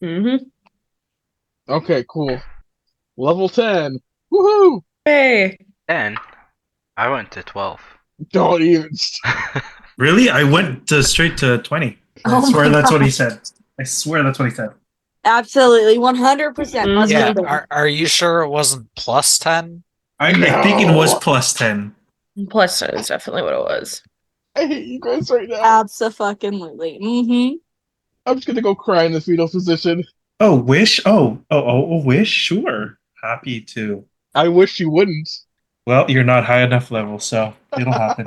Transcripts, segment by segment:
Mm-hmm. Okay, cool. Level 10. Woohoo! Hey. Then I went to 12. Don't even. Really? I went straight to 20. I Oh swear my that's what he gosh. said. I swear that's what he said. Absolutely. 100% must Mm-hmm. have Yeah, been. are you sure it wasn't plus 10? I think it was No! plus 10. Plus, that is definitely what it was. I hate you guys right now. Absolutely. Mm-hmm. I'm just gonna go cry in the fetal position. Oh, wish? Oh, wish? Sure. Happy to. I wish you wouldn't. Well, you're not high enough level, so it'll happen.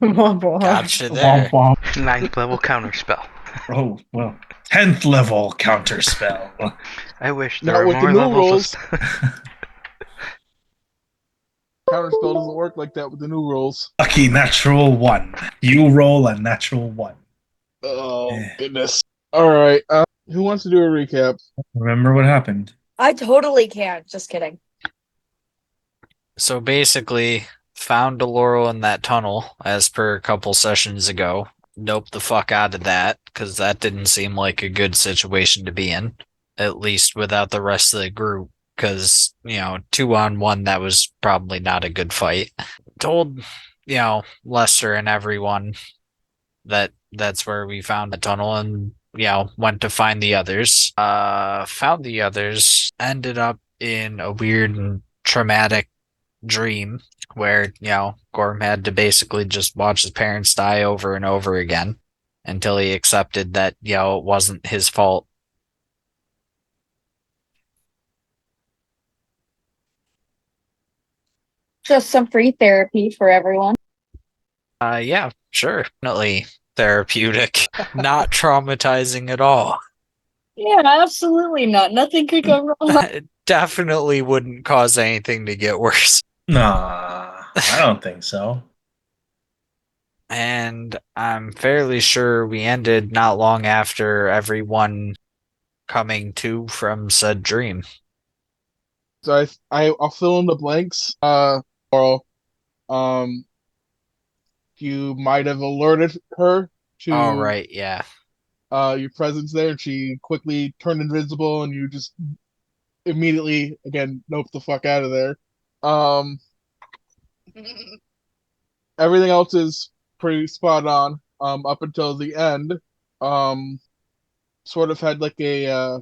Womp womp. Gotcha Womp there. womp. Ninth level counterspell. Oh, well. 10th level counterspell. I wish there Not were with the more new levels of rules. Counterspell doesn't work like that with the new rules. Lucky natural one. You roll a natural one. Oh, Eh. goodness. Alright, who wants to do a recap? Remember what happened? I totally can't. Just kidding. So basically, found Deloro in that tunnel as per a couple sessions ago. Nope the fuck out of that, because that didn't seem like a good situation to be in, at least without the rest of the group. Because, 2-on-1, that was probably not a good fight. Told, Lester and everyone that that's where we found the tunnel and went to find the others. Found the others, ended up in a weird and traumatic dream where, Gorm had to basically just watch his parents die over and over again until he accepted that, it wasn't his fault. Just some free therapy for everyone. Yeah, sure. Definitely therapeutic. Not traumatizing at all. Yeah, absolutely not. Nothing could go wrong. It definitely wouldn't cause anything to get worse. Nah, I don't think so. And I'm fairly sure we ended not long after everyone coming to from said dream. So I'll fill in the blanks. Or, um, you might have alerted her All to right, yeah. your presence there, and she quickly turned invisible, and you just immediately again nope the fuck out of there. Um, everything else is pretty spot on. Up until the end, um, sort of had like a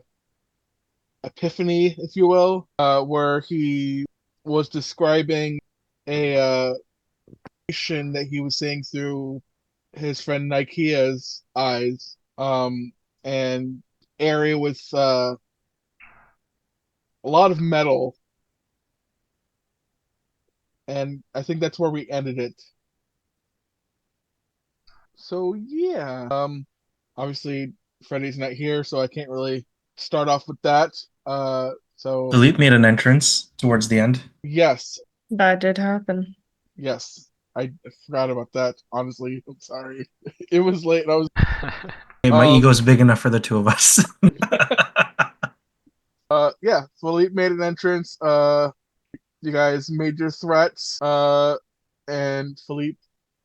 epiphany, if you will, where he was describing a nation that he was seeing through his friend Nikea's eyes, and area with a lot of metal, and I think that's where we ended it. So yeah, obviously Freddy's not here, so I can't really start off with that. So Philippe made an entrance towards the end. yes, That did happen. yes, I forgot about that. Honestly, I'm sorry. It was late. And I was Hey, my um ego's big enough for the two of us. yeah. Philippe made an entrance. You guys made your threats. And Philippe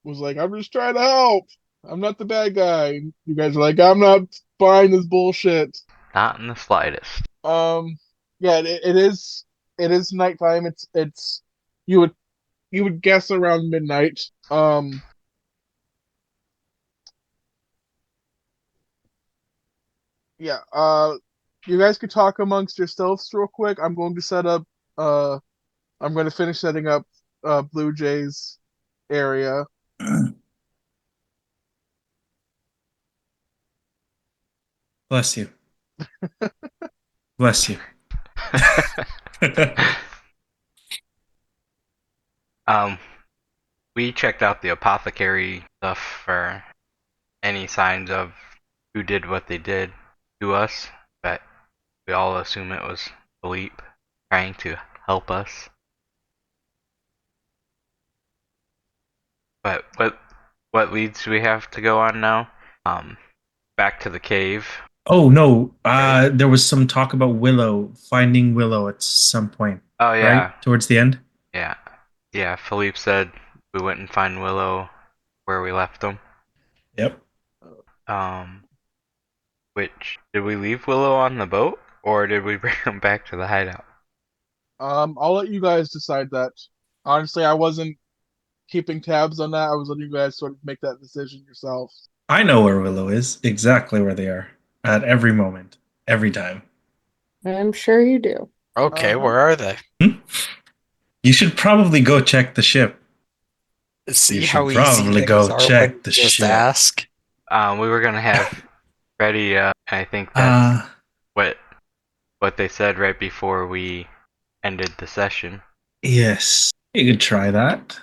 was like, "I'm just trying to help. I'm not the bad guy." You guys are like, "I'm not buying this bullshit." Not in the slightest. Um, yeah, it is nighttime. It's you would you would guess around midnight. Yeah. You guys could talk amongst yourselves real quick. I'm going to set up. Uh, I'm going to finish setting up. Blue Jays area. Bless you. Bless you. um, we checked out the apothecary stuff for any signs of who did what they did to us, but we all assume it was Philippe trying to help us. But what leads do we have to go on now? Um, back to the cave. Oh no, Right? there was some talk about Willow, finding Willow at some point, Oh right? yeah, Towards the end. yeah, yeah. Philippe said we went and find Willow where we left him. Yep. Um, Which did we leave Willow on the boat, or did we bring him back to the hideout? I'll let you guys decide that. Honestly, I wasn't keeping tabs on that. I was letting you guys sort of make that decision yourselves. I know where Willow is, exactly where they are, at every moment, every time. I'm sure you do. Okay, Uh-huh. where are they? You should probably go check the ship. See You how should easy probably things go are check when the you just ship. ask. We were gonna have Freddy. I think that's what they said right before we ended the session. Yes, you could try that.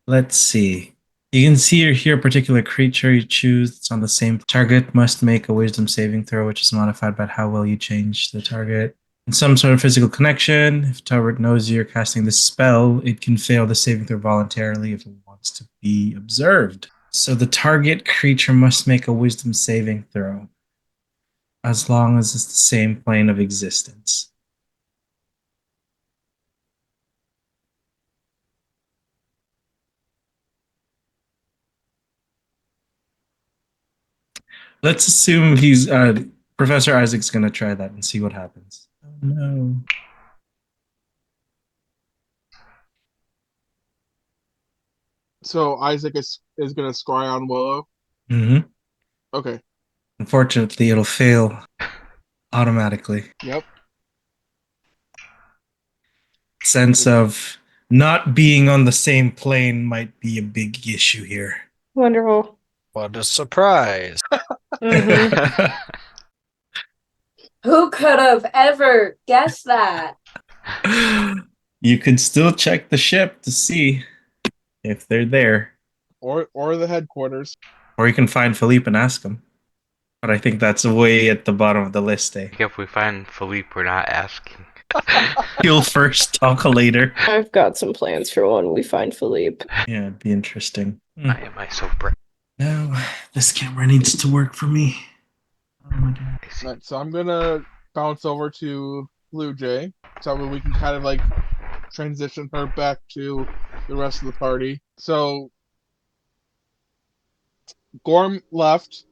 Let's see. You can see or hear a particular creature you choose that's on the same target must make a wisdom saving throw, which is modified by how well you change the target. In some sort of physical connection, if a target knows you're casting the spell, it can fail the saving throw voluntarily if it wants to be observed. So the target creature must make a wisdom saving throw, as long as it's the same plane of existence. Let's assume he's Professor Isaac's gonna try that and see what happens. Oh no. So Isaac is gonna scry on Willow. Mm-hmm. Okay. Unfortunately, it'll fail automatically. Yep. Sense of not being on the same plane might be a big issue here. Wonderful. What a surprise. Mm-hmm. Who could have ever guessed that? You could still check the ship to see if they're there. Or the headquarters. Or you can find Philippe and ask him. But I think that's way at the bottom of the list, eh? If we find Philippe, we're not asking. He'll first, talk later. I've got some plans for when we find Philippe. Yeah, it'd be interesting. Why am I so bright? No, this camera needs to work for me. Oh my God. Right, so I'm gonna bounce over to Blue Jay, so that we can kind of like transition her back to the rest of the party. So Gorm left.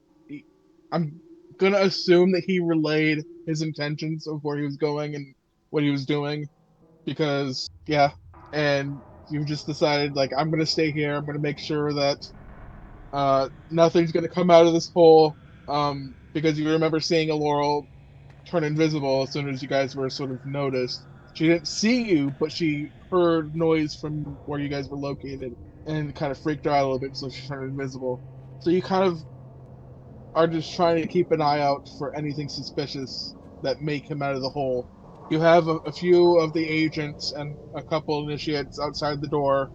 I'm gonna assume that he relayed his intentions of where he was going and what he was doing, because yeah, and you've just decided like I'm gonna stay here. I'm gonna make sure that nothing's gonna come out of this hole. Because you remember seeing a Laurel turn invisible as soon as you guys were sort of noticed. She didn't see you, but she heard noise from where you guys were located and kind of freaked her out a little bit, so she turned invisible. So you kind of are just trying to keep an eye out for anything suspicious that may come out of the hole. You have a few of the agents and a couple initiates outside the door,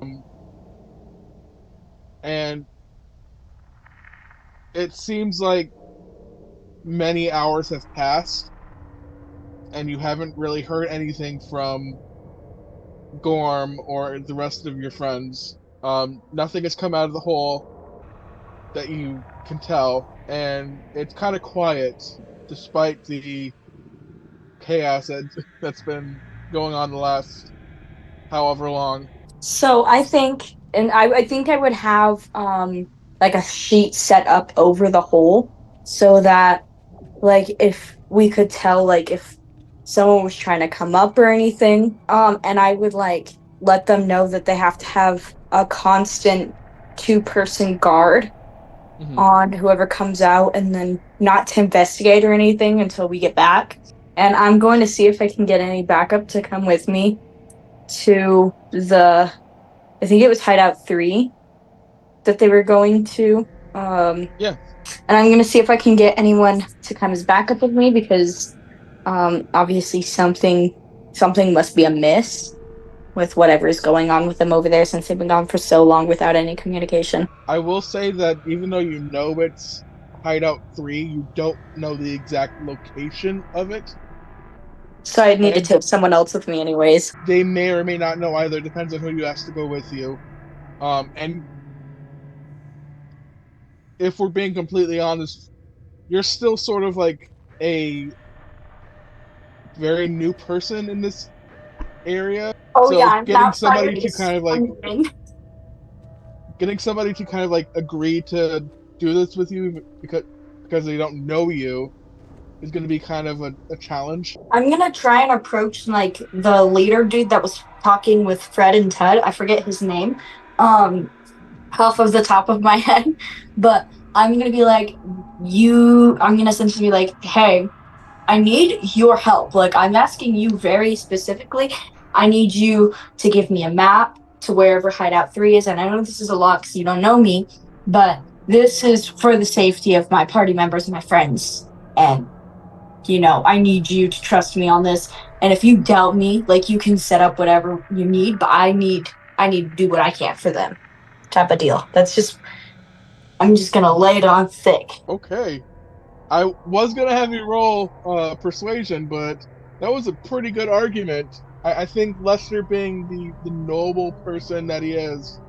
and it seems like many hours have passed, and you haven't really heard anything from Gorm or the rest of your friends. Nothing has come out of the hole that you can tell, and it's kind of quiet despite the chaos that's been going on the last however long. So I think, and I think I would have like a sheet set up over the hole so that like if we could tell like if someone was trying to come up or anything, and I would like let them know that they have to have a constant two-person guard Mhm. on whoever comes out, and then not to investigate or anything until we get back. And I'm going to see if I can get any backup to come with me to the, I think it was Hideout 3 that they were going to. Yeah. And I'm going to see if I can get anyone to come as backup with me because obviously something must be amiss with whatever is going on with them over there since they've been gone for so long without any communication. I will say that even though you know it's Hideout 3, you don't know the exact location of it. So I'd need to And take someone else with me anyways. they may or may not know either. Depends on who you ask to go with you. And if we're being completely honest, you're still sort of like a very new person in this area. Oh yeah, So I'm outside of this. getting somebody to kind of like agree to do this with you because because they don't know you is going to be kind of a challenge. I'm gonna try and approach like the leader dude that was talking with Fred and Ted. I forget his name, um, off of the top of my head, but I'm gonna be like, I'm gonna essentially be like, hey, I need your help. Like, I'm asking you very specifically. I need you to give me a map to wherever Hideout 3 is. And I know this is a lot because you don't know me, but this is for the safety of my party members and my friends. And, I need you to trust me on this. And if you doubt me, like, you can set up whatever you need, but I need to do what I can for them. Type of deal. I'm just going to lay it on thick. Okay. I was going to have you roll persuasion, but that was a pretty good argument. I think Lester being the noble person that he is,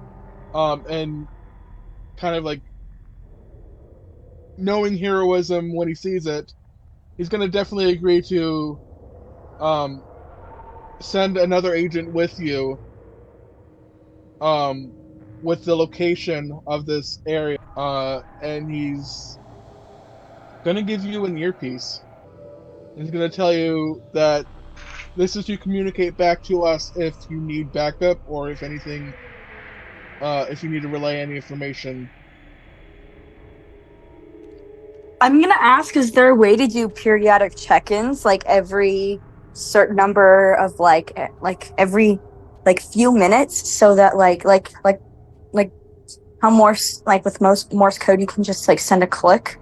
and kind of like knowing heroism when he sees it, he's going to definitely agree to um, send another agent with you, um, with the location of this area. And he's going to give you an earpiece. He's going to tell you that this is to communicate back to us if you need backup or if anything, if you need to relay any information. I'm gonna ask, is there a way to do periodic check-ins like every certain number of like every like few minutes so that like how Morse like with most Morse code you can just like send a click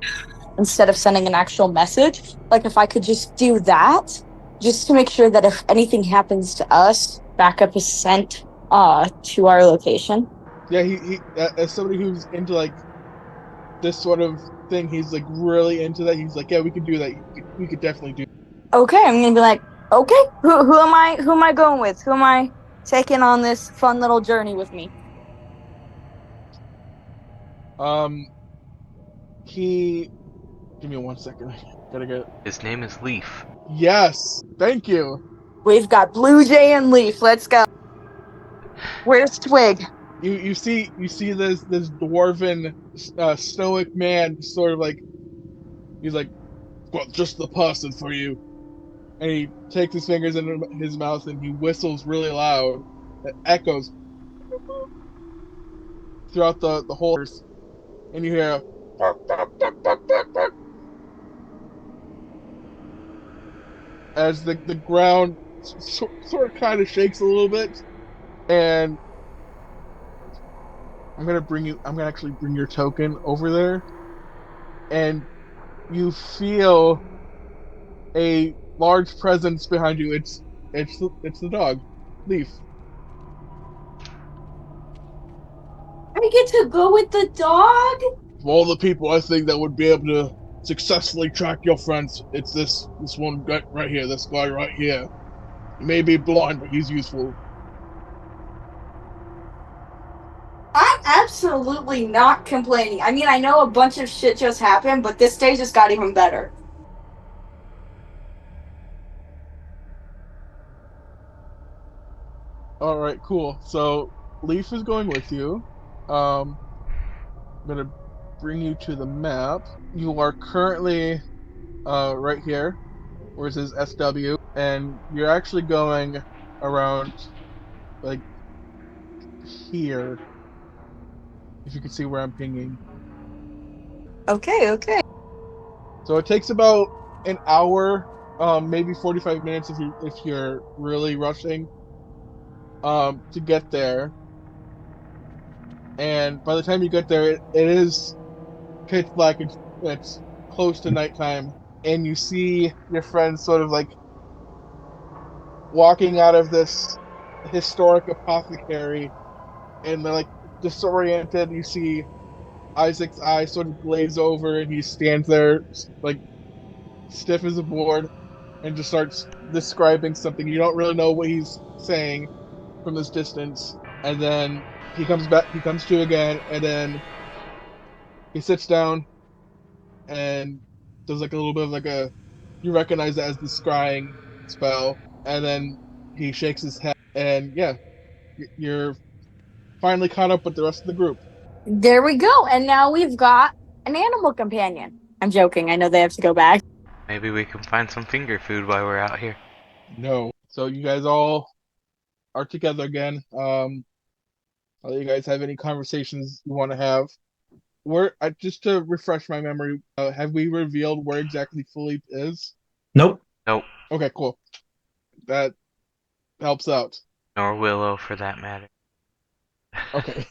instead of sending an actual message. Like if I could just do that, just to make sure that if anything happens to us, backup is sent to our location. Yeah, he as somebody who's into like this sort of thing, he's like really into that. He's like, yeah, we could do that. We could definitely do. Okay, I'm gonna be like, okay, who am I going with? Who am I taking on this fun little journey with me? Um, he. Give me 1 second. I gotta get. His name is Leaf. Yes, thank you. We've got Blue Jay and Leaf. Let's go. Where's Twig? You see this dwarven stoic man sort of like he's like, well, just the person for you, and he takes his fingers in his mouth and he whistles really loud that echoes throughout the whole, and you hear as the ground sort of kind of shakes a little bit, and I'm gonna actually bring your token over there, and you feel a large presence behind you. It's the dog, Leaf. I get to go with the dog? Of all the people I think that would be able to successfully track your friends, it's this one right here, this guy right here. He may be blind, but he's useful. I'm absolutely not complaining. I mean, I know a bunch of shit just happened, but this day just got even better. All right, cool. So Leaf is going with you. I'm gonna bring you to the map. You are currently right here, where it says SW, and you're actually going around like here. If you can see where I'm pinging. Okay. So it takes about an hour, maybe 45 minutes if you're really rushing, to get there. And by the time you get there, it is pitch black. It's close to nighttime, and you see your friends sort of like walking out of this historic apothecary, and they're like disoriented. You see Isaac's eyes sort of glaze over, and he stands there like stiff as a board and just starts describing something. You don't really know what he's saying from this distance. And then he comes back, he comes to again, and then he sits down and does like a little bit of like a, you recognize that as the scrying spell. And then he shakes his head, and yeah, you're finally caught up with the rest of the group. There we go. And now we've got an animal companion. I'm joking. I know they have to go back. Maybe we can find some finger food while we're out here. No. So you guys all are together again. I'll let you guys have any conversations you want to have. Just to refresh my memory, have we revealed where exactly Philippe is? Nope. Nope. Okay, cool. That helps out. Nor Willow, for that matter. Okay.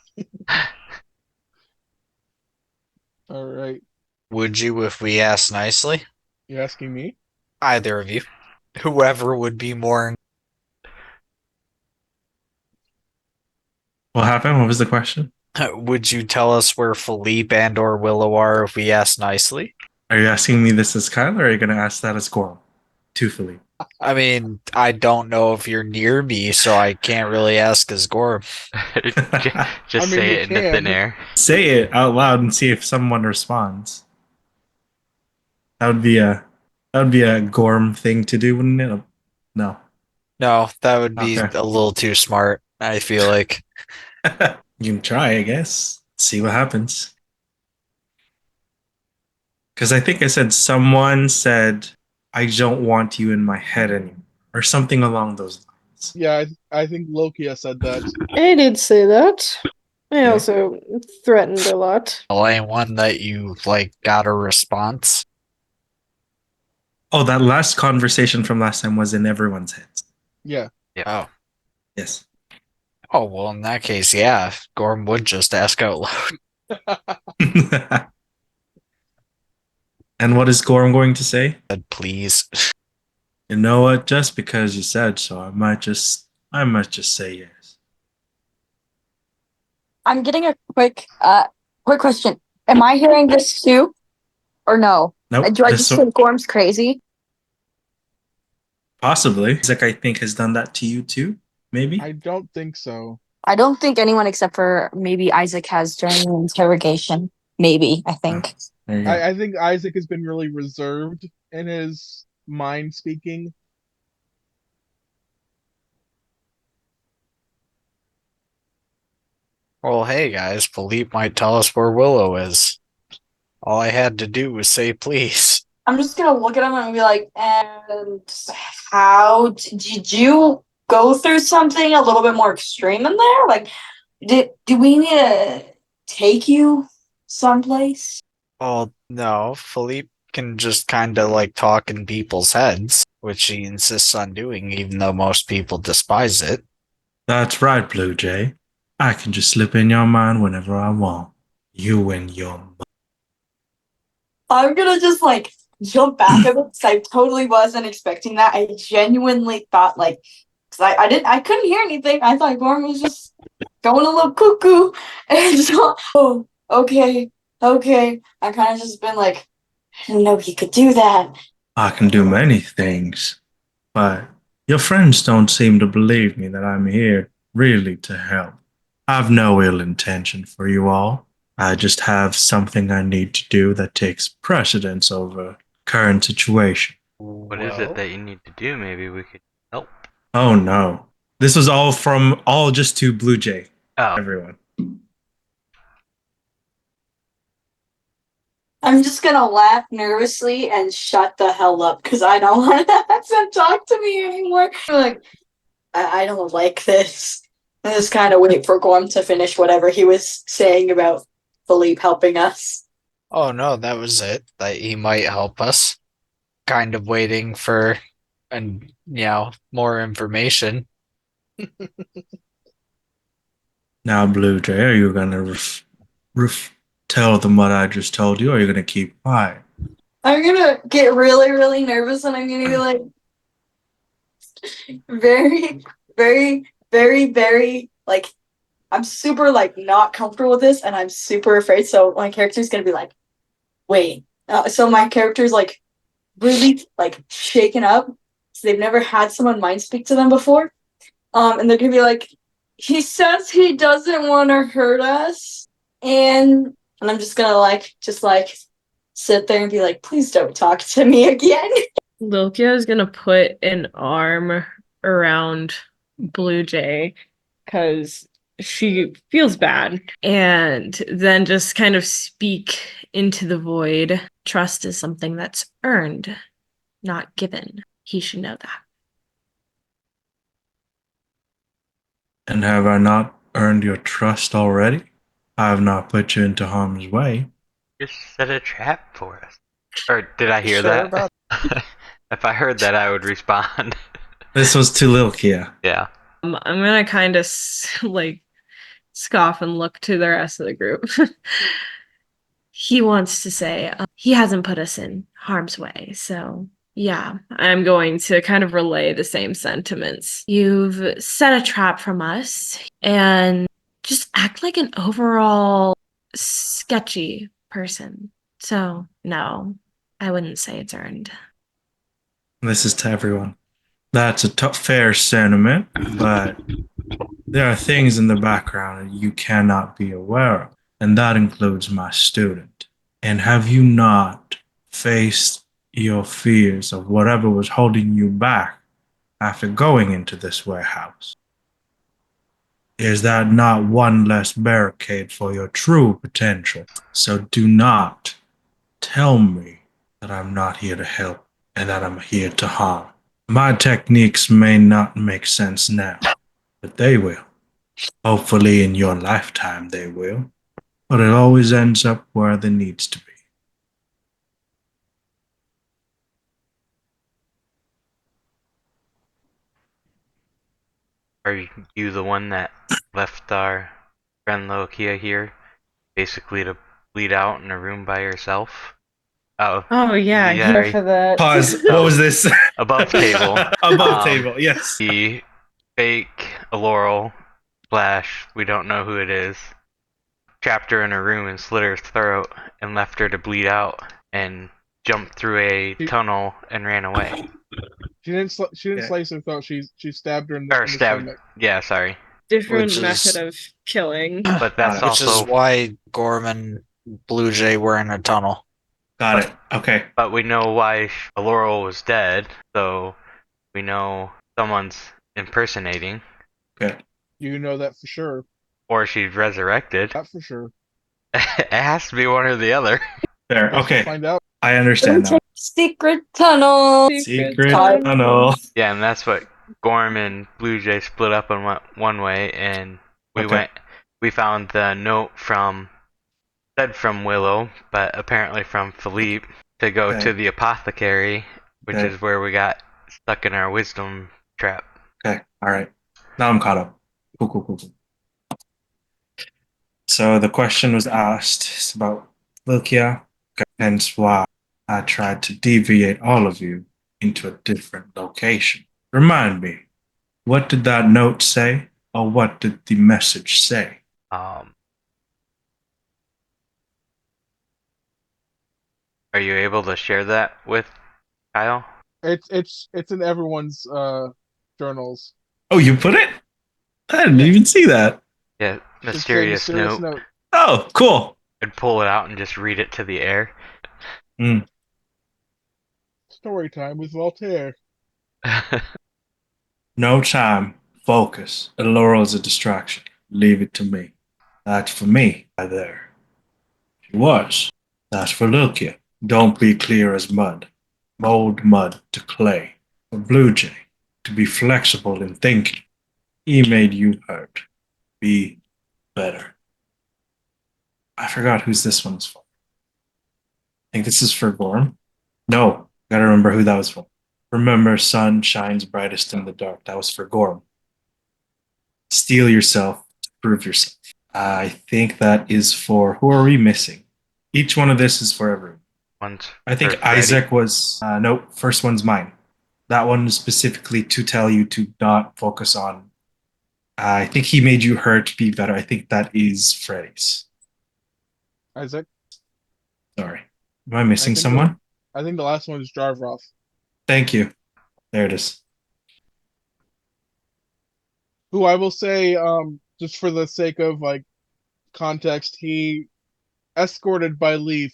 All right. Would you if we asked nicely? You asking me? Either of you. Whoever would be more. What happened? What was the question? Would you tell us where Philippe and or Willow are if we asked nicely? Are you asking me this as Kyle, or are you going to ask that as Gorum? To Philippe. I mean, I don't know if you're near me, so I can't really ask as Gorb. Just I mean, say you it into can. thin air. Say it out loud and see if someone responds. That would be a Gorm thing to do, wouldn't it? No. No, that would be Okay. a little too smart, I feel like. You can try, I guess. See what happens. Because I think I said someone said, I don't want you in my head anymore, or something along those lines. Yeah, I think Lokia said that. I did say that. I Yeah. also threatened a lot. The only one that you like got a response. Oh, that last conversation from last time was in everyone's heads. Yeah. Oh. Yes. Oh, well, in that case, yeah, Gorm would just ask out loud. And what is Gorm going to say? Please. You know what? Just because you said so, I might just say yes. I'm getting a quick question. Am I hearing this too? Or no? Nope. Do I This just one, think Gorm's crazy? possibly. Isaac, I think, has done that to you too. Maybe. I don't think so. I don't think anyone except for maybe Isaac has during the interrogation. Maybe, I think. There you go. I think Isaac has been really reserved in his mind speaking. Well, hey guys, Philippe might tell us where Willow is. All I had to do was say please. I'm just gonna look at him and be like, and how did you go through something a little bit more extreme in there? Like, do we need to take you someplace? Oh, no, Philippe can just kind of like talk in people's heads, which he insists on doing, even though most people despise it. That's right, Blue Jay. I can just slip in your mind whenever I want. You and your I'm gonna just like jump back a bit because I totally wasn't expecting that. I genuinely thought like, because I couldn't hear anything. I thought Gorm was just going a little cuckoo, and so oh okay. I kind of just been like, I didn't know he could do that. I can do many things, but your friends don't seem to believe me that I'm here really to help. I've no ill intention for you all. I just have something I need to do that takes precedence over current situation. What is it that you need to do? Maybe we could help. Oh no. This was all just to Blue Jay, Oh, everyone. I'm just gonna laugh nervously and shut the hell up because I don't want to talk to me anymore. Like, I don't like this. I just kind of wait for Gorm to finish whatever he was saying about Philippe helping us. Oh no, that was it. That he might help us. Kind of waiting for, and more information. Now, Blue Jay, are you gonna tell them what I just told you, or are you gonna keep quiet? I'm gonna get really, really nervous and I'm gonna be like, very, very, very, very, like, I'm super, like, not comfortable with this and I'm super afraid. So my character's gonna be like, wait. So my character's, like, really, like, shaken up. So they've never had someone mind speak to them before. And they're gonna be like, he says he doesn't want to hurt us. And I'm just gonna, like, sit there and be like, please don't talk to me again. Lokia is gonna put an arm around Blue Jay because she feels bad, and then just kind of speak into the void Trust is something that's earned, not given. He should know that. And have I not earned your trust already? I have not put you into harm's way. Just set a trap for us. Or did I hear Sure that? about If I heard that, I would respond. This was to Lil Kia. Yeah. I'm gonna kind of like scoff and look to the rest of the group. He wants to say he hasn't put us in harm's way. So, yeah, I'm going to kind of relay the same sentiments. You've set a trap from us and just act like an overall sketchy person. So, no, I wouldn't say it's earned. This is to everyone. That's a fair sentiment, but there are things in the background that you cannot be aware of, and that includes my student. And have you not faced your fears of whatever was holding you back after going into this warehouse? Is that not one less barricade for your true potential? So do not tell me that I'm not here to help and that I'm here to harm. My techniques may not make sense now, but they will. Hopefully, in your lifetime, they will. But it always ends up where it needs to be. Are you the one that left our friend Lokia here, basically to bleed out in a room by herself? Oh, Oh, yeah, here sorry. for that. Pause. What was this? Above table. Above table, yes. The fake Laurel slash we don't know who it is trapped her in a room and slit her throat and left her to bleed out and jumped through a tunnel and ran away. She didn't. She didn't Yeah. slice her throat. She stabbed her in Or the stabbed. stomach. Yeah, sorry. Different Which method is- of killing. But that's Got it. Which also. is why Gorm and Blue Jay were in a tunnel. Got it. Okay. But we know why Laurel was dead, so we know someone's impersonating, Good. You know that for sure. or she's resurrected. That for sure. It has to be one or the other. There. Guess we'll Okay. find out. I understand now. Secret tunnel. Secret tunnel. tunnel. Yeah, and that's what Gorm and Blue Jay split up and went one way, and Okay. we found the note said from Willow, but apparently from Philippe, to go Okay. to the apothecary, which Okay. is where we got stuck in our wisdom trap. Okay. All right. Now I'm caught up. Cool, cool, cool, cool. So the question was asked about Wilkia, hence why I tried to deviate all of you into a different location. Remind me, what did that note say, or what did the message say? Are you able to share that with Kyle? It's in everyone's journals. Oh, you put it? I didn't Yeah. even see that. Yeah, Should say mysterious note. note. Oh, cool. I'd pull it out and just read it to the air. Story time with Voltaire. No time. Focus. And Laurel's a distraction. Leave it to me. That's for me, right there. She was. That's for Lucia. Don't be clear as mud. Mold mud to clay. For Blue Jay, to be flexible in thinking. He made you hurt. Be better. I forgot whose this one's for. I think this is for Gorm. No, gotta remember who that was for. Remember, sun shines brightest in the dark. That was for Gorm. Steal yourself to prove yourself. I think that is for who are we missing? Each one of this is for everyone. One's I think for Freddy. Isaac was nope. First one's mine. That one is specifically to tell you to not focus on. I think he made you hurt. Be better. I think that is Freddy's. Isaac. Sorry, am I missing think someone? I think the last one is Jarvroth. Thank you. There it is. Who I will say, just for the sake of like context, he escorted Leaf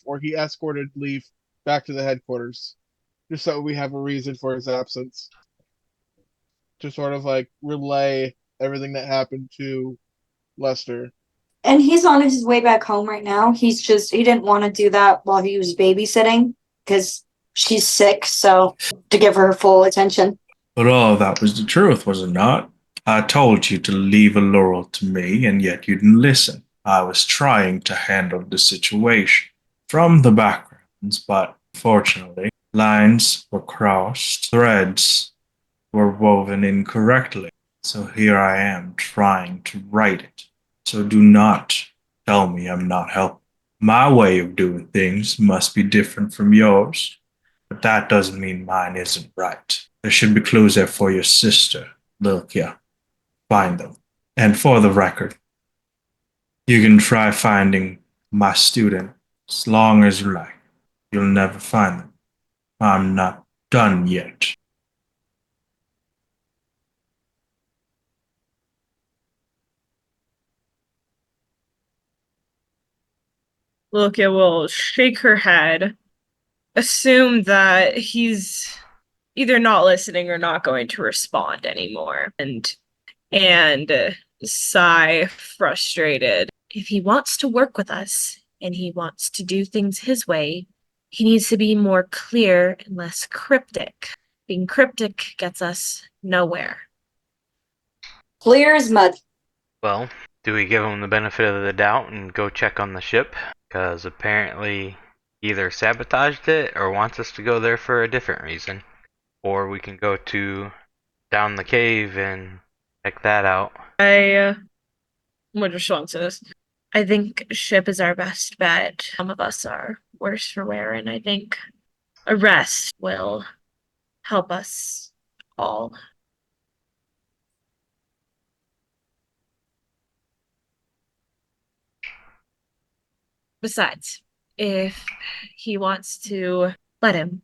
back to the headquarters. Just so we have a reason for his absence. To sort of like relay everything that happened to Lester. And he's on his way back home right now. He didn't want to do that while he was babysitting because she's sick, so to give her full attention. But all that was the truth, was it not? I told you to leave Laurel to me, and yet you didn't listen. I was trying to handle the situation from the backgrounds, but fortunately, lines were crossed, threads were woven incorrectly. So here I am trying to right it. So do not tell me I'm not helping. My way of doing things must be different from yours, but that doesn't mean mine isn't right. There should be clues there for your sister, Lilkia. Find them. And for the record, you can try finding my student as long as you like. You'll never find them. I'm not done yet. Lukia will shake her head, assume that he's either not listening or not going to respond anymore, and sigh frustrated. If he wants to work with us and he wants to do things his way, he needs to be more clear and less cryptic. Being cryptic gets us nowhere. Clear as mud. Well, do we give him the benefit of the doubt and go check on the ship? Because apparently either sabotaged it or wants us to go there for a different reason. Or we can go to down the cave and check that out. What response to this? I think ship is our best bet. Some of us are worse for wear, and I think a rest will help us all. Besides, if he wants to, let him.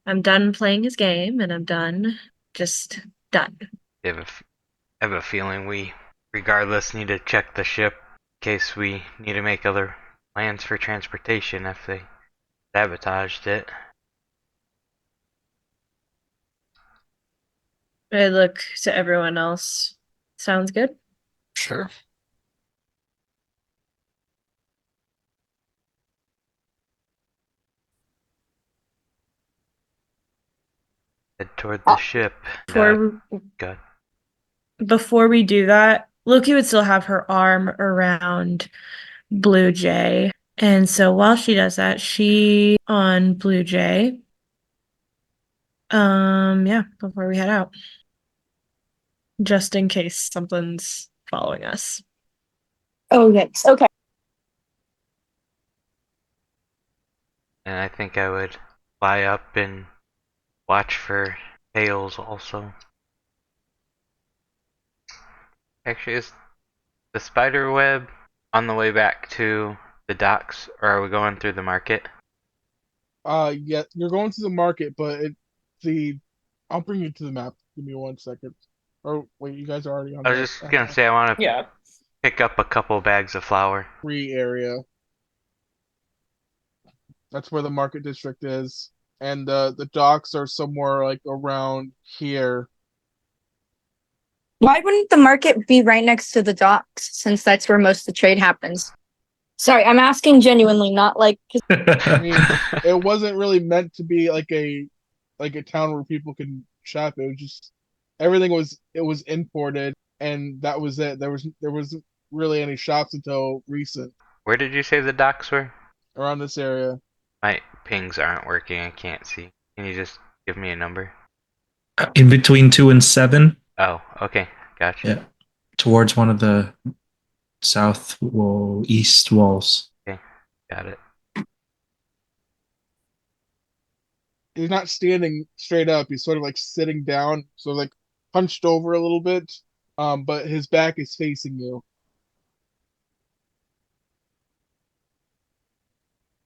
I'm done playing his game, and I'm done. Just done. I have a feeling we, regardless, need to check the ship in case we need to make other plans for transportation if they sabotaged it. I look to everyone else. Sounds good? Sure. Head toward the ship. Good. Before we do that, Loki would still have her arm around Blue Jay. And so while she does that, she on Blue Jay. Yeah, before we head out. Just in case something's following us. Oh, yes. Okay. And I think I would fly up and watch for tails also. Actually, is the spider web on the way back to the docks, or are we going through the market? Yeah, you're going to the market, but I'll bring you to the map. Give me 1 second. Oh, wait, you guys are already on I was the just gonna say I want to Yeah. pick up a couple bags of flour. free area. That's where the market district is, and the docks are somewhere like around here. Why wouldn't the market be right next to the docks since that's where most of the trade happens? Sorry, I'm asking genuinely, not like. I mean, it wasn't really meant to be like a town where people can shop. It was just everything was imported, and that was it. There wasn't really any shops until recent Where did you say the docks were? around this area. My pings aren't working. I can't see. Can you just give me a number? In between 2 and 7. Oh, okay. Gotcha. Yeah. Towards one of the east walls. Okay, got it. He's not standing straight up. He's sort of like sitting down, so like hunched over a little bit. But his back is facing you.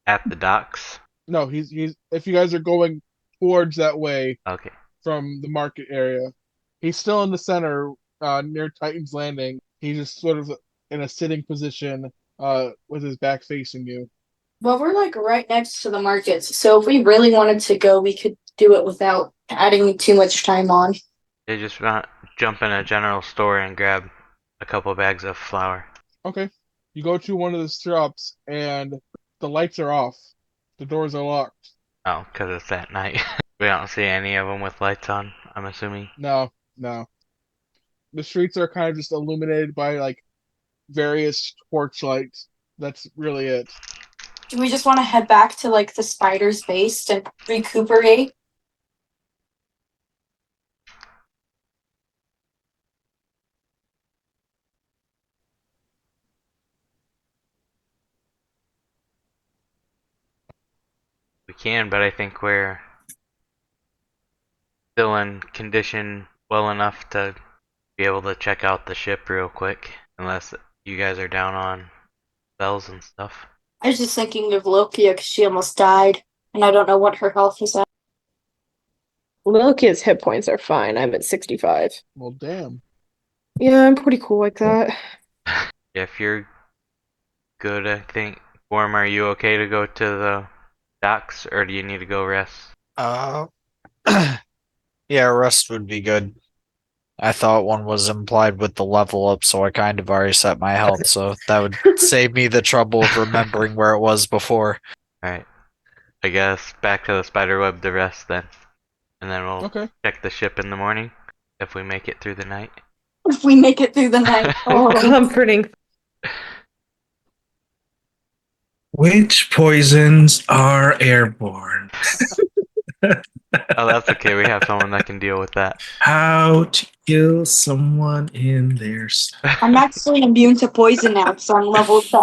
At the docks? No, he's if you guys are going towards that way Okay. from the market area, he's still in the center, near Titan's Landing. He's just sort of in a sitting position, with his back facing you. Well, we're like right next to the markets, so if we really wanted to go, we could do it without adding too much time on. They just want jump in a general store and grab a couple bags of flour. Okay. You go to one of the shops and the lights are off. The doors are locked. Oh, because it's at night. We don't see any of them with lights on, I'm assuming. No, no. The streets are kind of just illuminated by like various torch lights. That's really it. Do we just want to head back to like the spider's base and recuperate? We can, but I think we're still in condition well enough to be able to check out the ship real quick. Unless you guys are down on spells and stuff. I was just thinking of Lokia because she almost died, and I don't know what her health is at. Lokia's hit points are fine. I'm at 65. Well, damn. Yeah, I'm pretty cool like that. If you're good, I think. Worm, are you okay to go to the docks, or do you need to go rest? Uh, yeah, rest would be good. I thought one was implied with the level up, so I kind of already set my health, so that would save me the trouble of remembering where it was before. Alright. I guess back to the spiderweb to rest then. And then we'll Okay. check the ship in the morning if we make it through the night. If we make it through the night. Oh, comforting. Which poisons are airborne? Oh, that's okay. We have someone that can deal with that. How to kill someone in their stuff. I'm actually immune to poison now, so I'm level 10.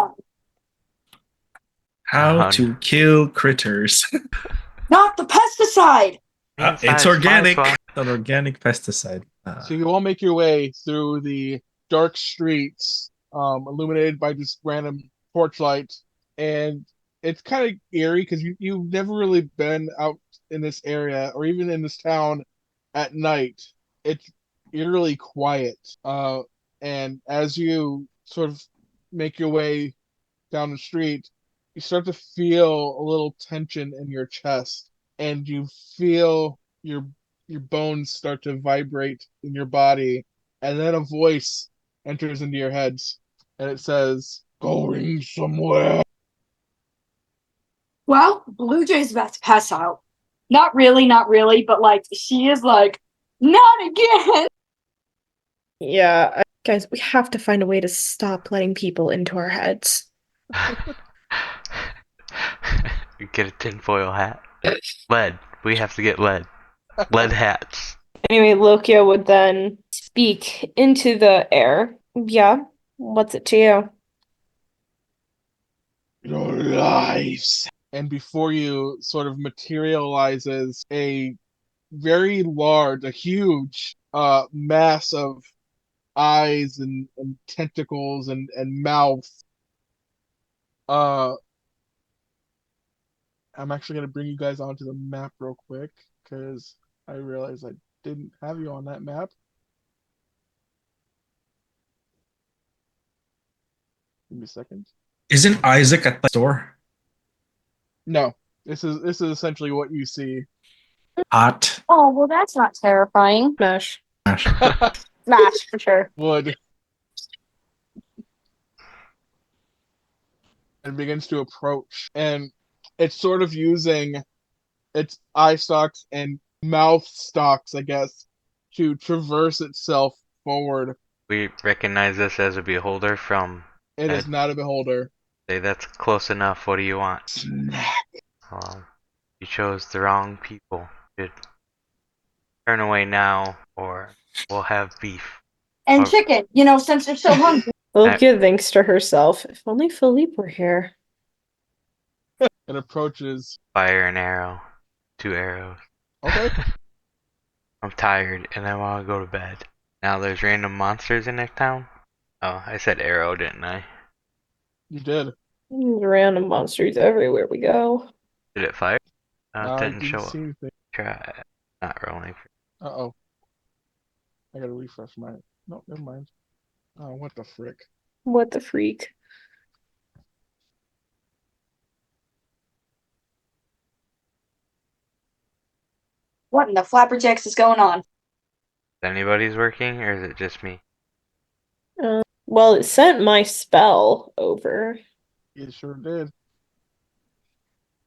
How to kill critters. Not the pesticide! It's Might organic. as well. An organic pesticide. So you all make your way through the dark streets, illuminated by just random torchlight, and it's kind of eerie because you've never really been out in this area or even in this town at night. It's eerily quiet. And as you sort of make your way down the street, you start to feel a little tension in your chest, and you feel your bones start to vibrate in your body, and then a voice enters into your heads, and it says, "Going somewhere." Well, Blue Jay's about to pass out. Not really, but like, she is like, not again! Yeah, guys, we have to find a way to stop letting people into our heads. Get a tinfoil hat. Lead. We have to get lead. Lead hats. Anyway, Lokia would then speak into the air. Yeah, what's it to you? Your lives. And before you sort of materializes a very large, a huge mass of eyes and tentacles and mouth. I'm actually going to bring you guys onto the map real quick because I realized I didn't have you on that map. Give me a second. Isn't Isaac at the store? No, this is essentially what you see. Hot. Oh, well, that's not terrifying. Mesh. Smash, for sure. Wood. And begins to approach. And it's sort of using its eye stalks and mouth stalks, I guess, to traverse itself forward. We recognize this as a beholder from It is Ed. not a beholder. Say that's close enough. What do you want? Snack. You chose the wrong people. Should turn away now, or we'll have beef. And Oh. chicken, since you're so hungry. Lokia thinks to herself, if only Philippe were here. It approaches. Fire an arrow. 2 arrows. Okay. I'm tired and I want to go to bed. Now there's random monsters in this town. Oh, I said arrow, didn't I? You did. There's random monsters everywhere we go. Did it fire? It I didn't didn't show up. see anything. Try. Not rolling. Uh-oh. I gotta refresh my... No, never mind. Oh, what the frick. What the freak? What in the flapperjacks is going on? Anybody's working, or is it just me? Well, it sent my spell over. It sure did.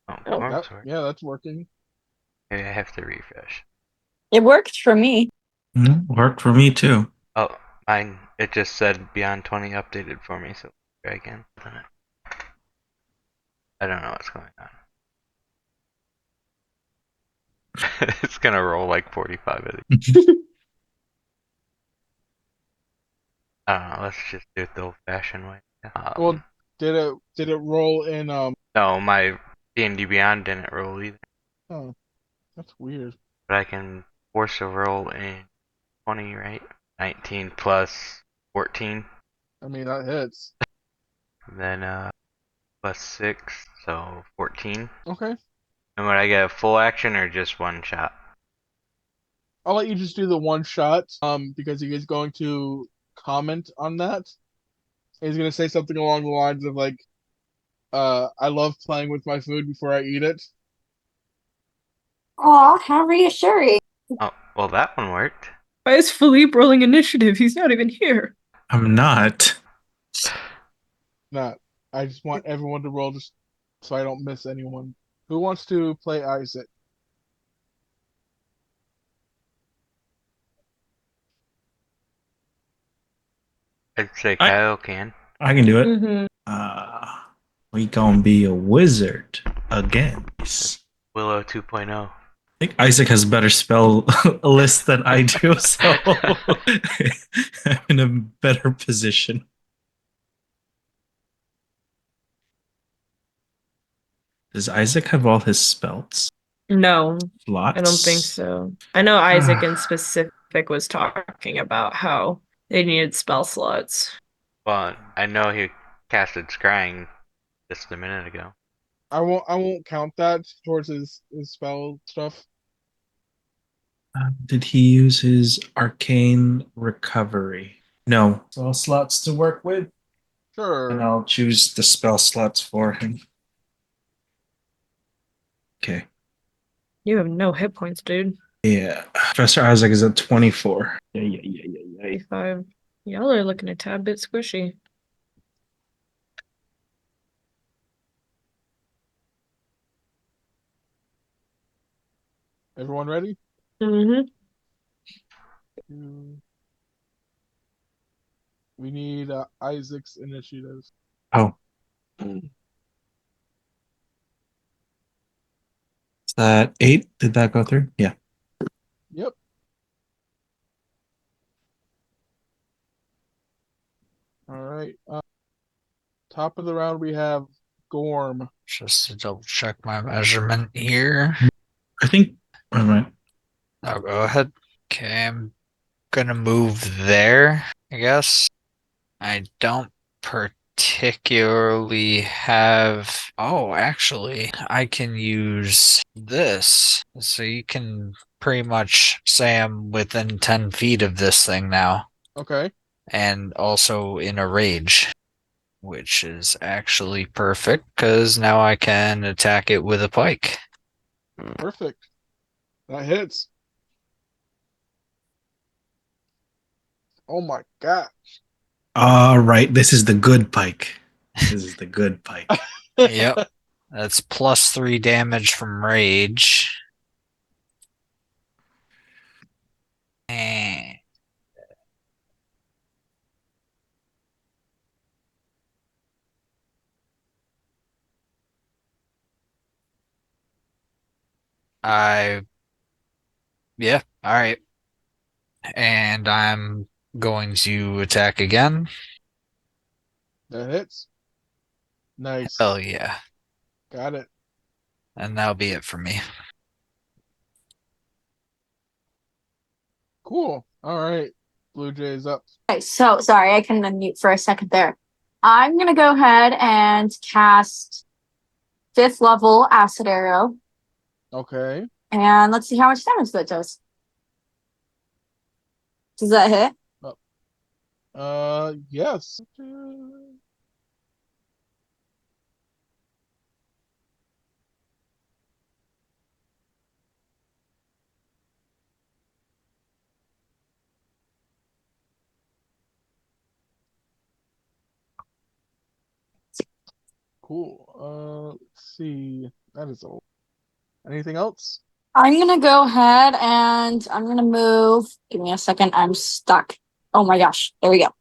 Oh, Oh. Worms work. Yeah, that's working. Maybe I have to refresh. It worked for me. Worked for me too. Oh, mine. It just said Beyond 20 updated for me, so try again. I don't know what's going on. It's gonna roll like 45 of these. I don't know. Let's just do it the old-fashioned way. Well, did it roll in No, my D&D Beyond didn't roll either, Oh, that's weird. but I can force a roll in 20, right? 19 plus 14, I mean, that hits. then plus 6, so 14. Okay. And would I get a full action or just one shot? I'll let you just do the one shot, because he is going to comment on that. He's gonna say something along the lines of like, I love playing with my food before I eat it. Aw, how reassuring. Oh, well, that one worked. Why is Philippe rolling initiative? He's not even here. I'm not. Not. I just want everyone to roll just so I don't miss anyone. Who wants to play Isaac? I'd say I Kyle can. I can do it. Mm-hmm. We gonna be a wizard again. Willow 2.0. I think Isaac has better spell list than I do, so I'm in a better position. Does Isaac have all his spells? No, Slots? I don't think so. I know Isaac in specific was talking about how they needed spell slots. Well, I know he casted Scrying just a minute ago. I won't count that towards his spell stuff. Did he use his arcane recovery? No. Spell slots to work with? And Sure. I'll choose the spell slots for him. Okay. You have no hit points, dude. Yeah. Professor Isaac is at 24. Yeah. 35. Y'all are looking a tad bit squishy. Everyone ready? Mm-hmm. Mm, We need Isaac's initiative. Oh. Is that 8? Did that go through? Yeah. Yep. All right. Top of the round we have Gorm. Just to double check my measurement here. I think. All right. I'll go ahead. Okay, I'm gonna move there, I guess. I don't particularly have. Oh, actually, I can use this. So you can pretty much say I'm within 10 feet of this thing now. Okay. And also in a rage, which is actually perfect because now I can attack it with a pike. Perfect. That hits. Oh my god. All right. This is the good pike. This is the good pike. Yep. That's plus 3 damage from rage. And I, yeah, all right. And I'm going to attack again. That hits. Nice. Hell yeah. Got it. And that'll be it for me. Cool. All right. Blue Jays up. Okay, so sorry, I couldn't unmute for a second there. I'm gonna go ahead and cast 5th level acid arrow, Okay. and let's see how much damage that does. Does that hit? Yes. Cool. Let's see. That is all. Anything else? I'm gonna go ahead and I'm gonna move. Give me a second. I'm stuck. Oh my gosh. There we go.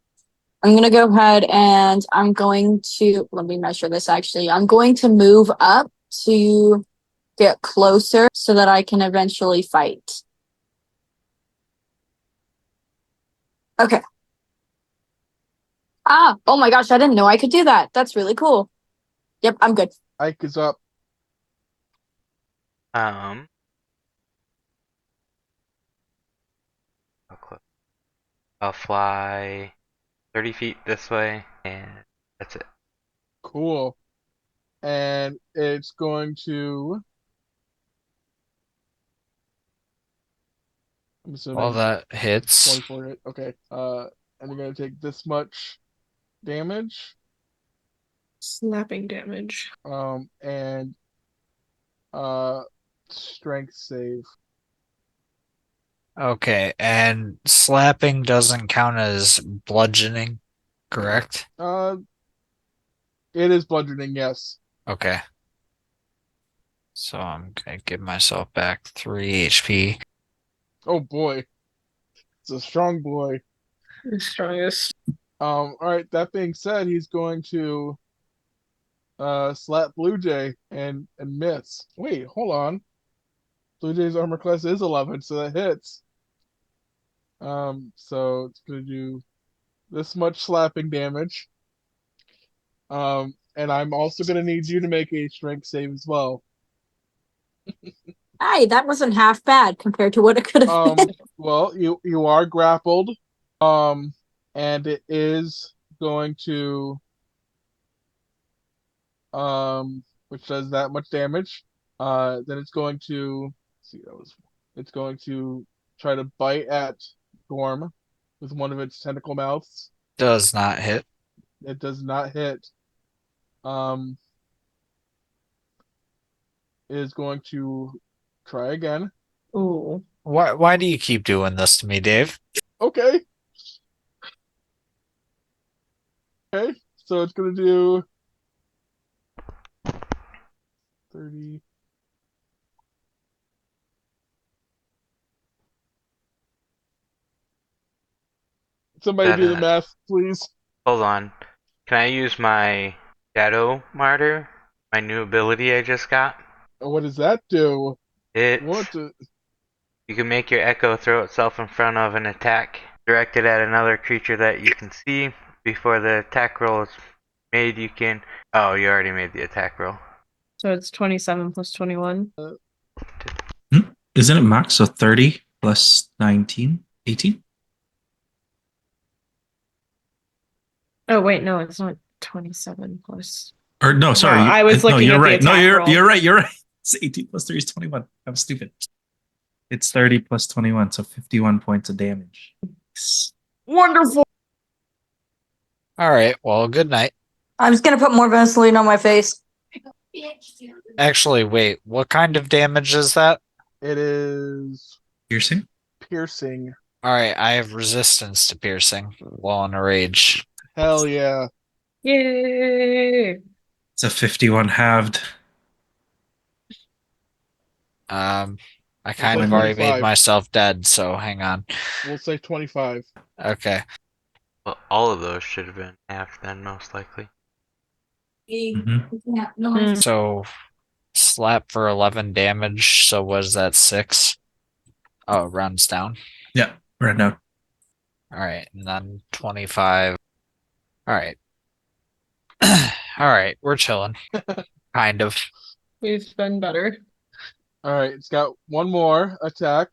I'm gonna go ahead and I'm going to let me measure this actually. I'm going to move up to get closer so that I can eventually fight. Okay. Oh my gosh, I didn't know I could do that. That's really cool. Yep, I'm good. Ike is up. How close? I'll fly 30 feet this way, and that's it. Cool. And it's going to. I'm Well, assuming that hits. 24 hit. Okay. And you're gonna take this much damage. Slapping damage. And strength save. Okay, and slapping doesn't count as bludgeoning, correct? It is bludgeoning, yes. Okay. So I'm gonna give myself back 3 HP. Oh boy, it's a strong boy. The strongest. All right. That being said, he's going to slap Blue Jay and miss. Wait, hold on. Blue Jay's armor class is 11, so that hits. So it's gonna do this much slapping damage. And I'm also gonna need you to make a strength save as well. Hey, that wasn't half bad compared to what it could have been. Well, you are grappled. And it is going to which does that much damage. Then it's going to let's see it's going to try to bite at Gorm with one of its tentacle mouths. Does not hit. It does not hit. It is going to try again. Ooh. Why do you keep doing this to me, Dave? Okay. Okay. So it's gonna do 30. Somebody do the math, please. Hold on. Can I use my Shadow Martyr? My new ability I just got? What does that do? It What? You can make your echo throw itself in front of an attack directed at another creature that you can see. Before the attack roll is made, you can. Oh, you already made the attack roll. So it's 27 plus 21. Isn't it max? So 30 plus 19, 18? Oh, wait, no, it's not 27 plus. Or no, sorry. Wow, I was no, looking you're at the right. No, attack you're roll. you're right. You're right. It's 18 plus 3 is 21. I'm stupid. It's 30 plus 21, so 51 points of damage. Wonderful. All right, well, good night. I'm just gonna put more Vaseline on my face. Actually, wait, what kind of damage is that? It is Piercing? piercing. All right, I have resistance to piercing while in a rage. Hell yeah. Yay. It's a 51 halved. I kind of say already made 25. myself dead, so hang on. We'll say 25. Okay. Well, all of those should have been half then, most likely. Mm-hmm. So slap for 11 damage. So was that 6? Oh, it rounds down. Yeah, right now. All right, and then 25. All right. All right, we're chilling. Kind of. We've been better. All right, it's got one more attack.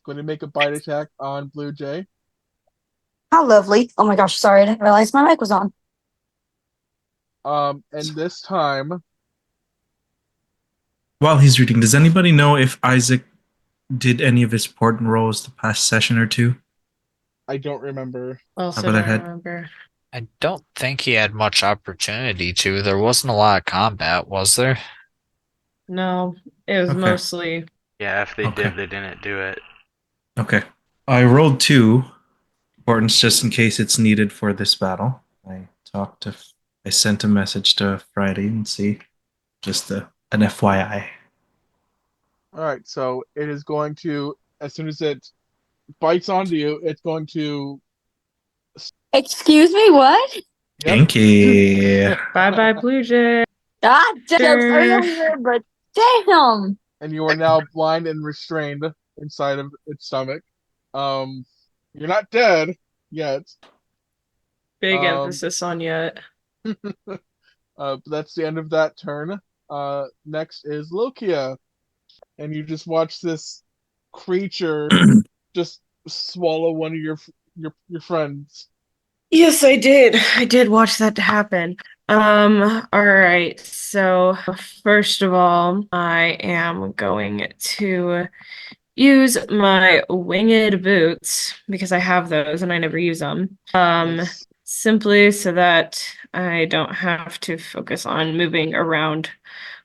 Going to make a bite attack on Blue Jay. How lovely. Oh my gosh, sorry, I didn't realize my mic was on. And this time, While he's reading, does anybody know if Isaac did any of his important roles the past session or two? I don't remember. Also, Top of their don't head. remember. I don't think he had much opportunity to. There wasn't a lot of combat, was there? No, it was Okay. mostly. Yeah, if they Okay. did, they didn't do it. Okay. I rolled 2 importance just in case it's needed for this battle. I sent a message to Friday and see just an FYI. All right, so it is going to, as soon as it bites onto you, it's going to. Excuse me, what? Yep. Kinky. Bye bye, Blue Jay. Ah, that's Sure. earlier, but damn. And you are now blind and restrained inside of its stomach. Um, you're not dead yet. Big Um, emphasis on yet. but that's the end of that turn. Next is Lokia, and you just watch this creature just swallow one of your friends. Yes, I did. I did watch that happen. All right. So, first of all, I am going to use my winged boots because I have those and I never use them. Nice. Simply so that I don't have to focus on moving around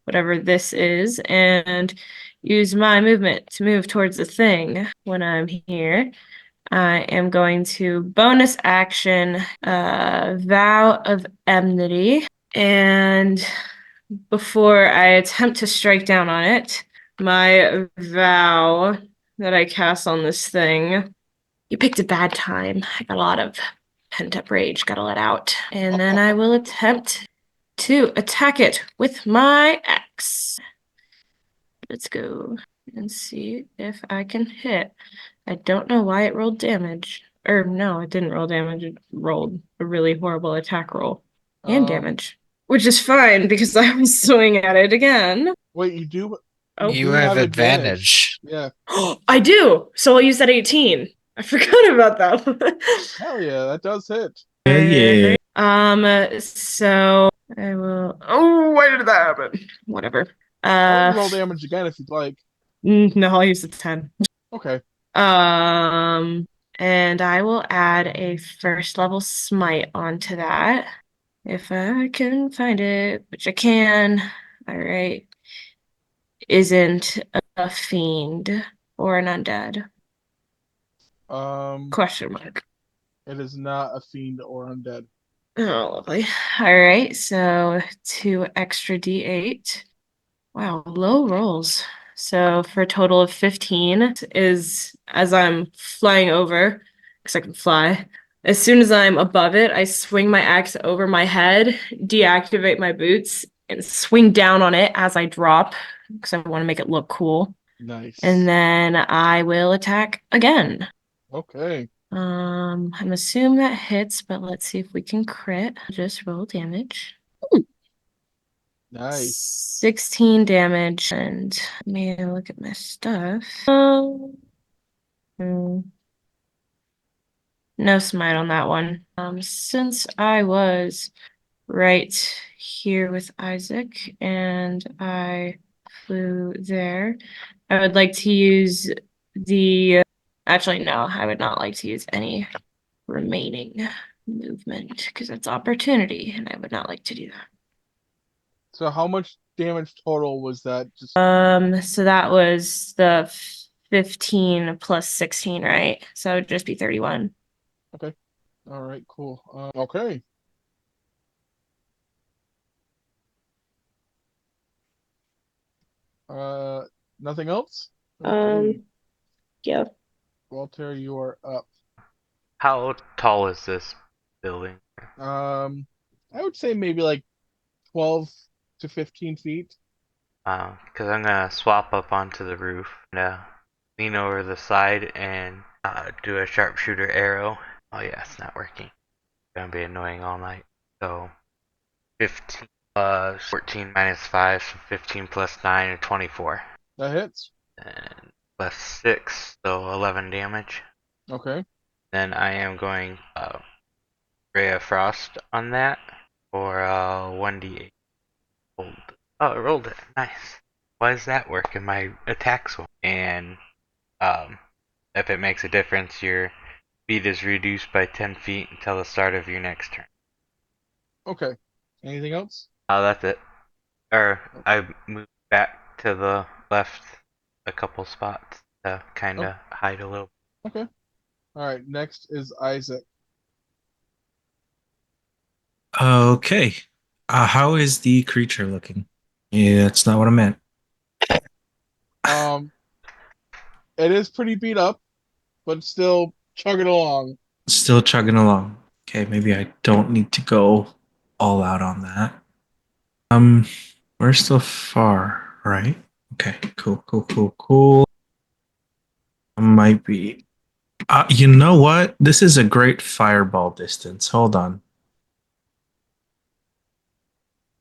whatever this is and use my movement to move towards the thing when I'm here. I am going to bonus action Vow of Enmity. And before I attempt to strike down on it, my vow that I cast on this thing. You picked a bad time. I got a lot of pent up rage, gotta let out. And then I will attempt to attack it with my axe. Let's go and see if I can hit. I don't know why it rolled damage. Or no, it didn't roll damage. It rolled a really horrible attack roll and damage, which is fine because I was swinging at it again. Wait, you do Oh, You have advantage. Yeah. I do. So I'll use that 18. I forgot about that. Hell yeah, that does hit. Hell yeah. So I will. Oh, why did that happen? Whatever. I would roll damage again if you'd like. No, I'll use the 10. Okay. And I will add a first level smite onto that if I can find it, which I can. All right. Isn't a fiend or an undead? Question mark. It is not a fiend or undead. Oh, lovely. All right, so 2 extra D8. Wow, low rolls. So for a total of 15 is as I'm flying over, because I can fly. As soon as I'm above it, I swing my axe over my head, deactivate my boots, and swing down on it as I drop, because I want to make it look cool. Nice. And then I will attack again. Okay. I'm assuming that hits, but let's see if we can crit. Just roll damage. Nice. 16 damage. And let me look at my stuff. Hmm. No smite on that one. Since I was right here with Isaac and I flew there, I would like to use the. Actually, no, I would not like to use any remaining movement because it's opportunity, and I would not like to do that. So how much damage total was that? Just So that was the 15 plus 16, right? So it would just be 31. okay. All right, cool. Okay. Uh, Nothing else? Okay. Yeah. Walter, you are up. How tall is this building? I would say maybe like 12 to 15 feet. Because I'm gonna swap up onto the roof and lean over the side and do a sharpshooter arrow. Oh yeah, it's not working. Gonna be annoying all night. So 15 plus 14 minus 5, so 15 plus 9 or 24. That hits. And plus 6, so 11 damage. Okay. Then I am going Ray of Frost on that for 1d8. Rolled. Oh, it rolled it. Nice. Why does that work in my attacks one? And if it makes a difference, your speed is reduced by 10 feet until the start of your next turn. Okay. Anything else? That's it. Or I moved back to the left a couple spots to kind of hide a little. Okay. All right, next is Isaac. Okay. How is the creature looking? Yeah, that's not what I meant. Um, it is pretty beat up, but still chugging along. Still chugging along. Okay, maybe I don't need to go all out on that. We're still far, right? Okay, cool. Might be. You know what? This is a great fireball distance. Hold on.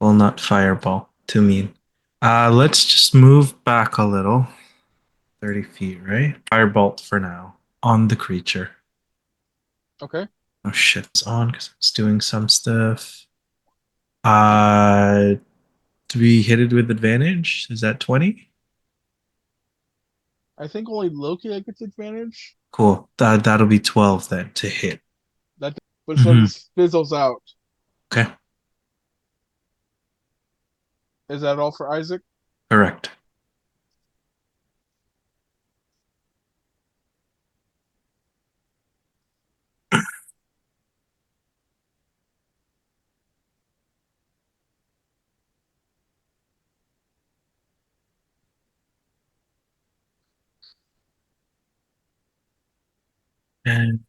Well, not fireball. Too mean. Let's just move back a little. 30 feet, right? Firebolt for now. On the creature. Okay. Oh shit, it's on because it's doing some stuff. Uh, to be hit it with advantage? Is that 20? I think only Loki gets advantage. Cool. That'll be 12 then to hit. That, but sort of fizzles out. Okay, Is that all for Isaac? correct. And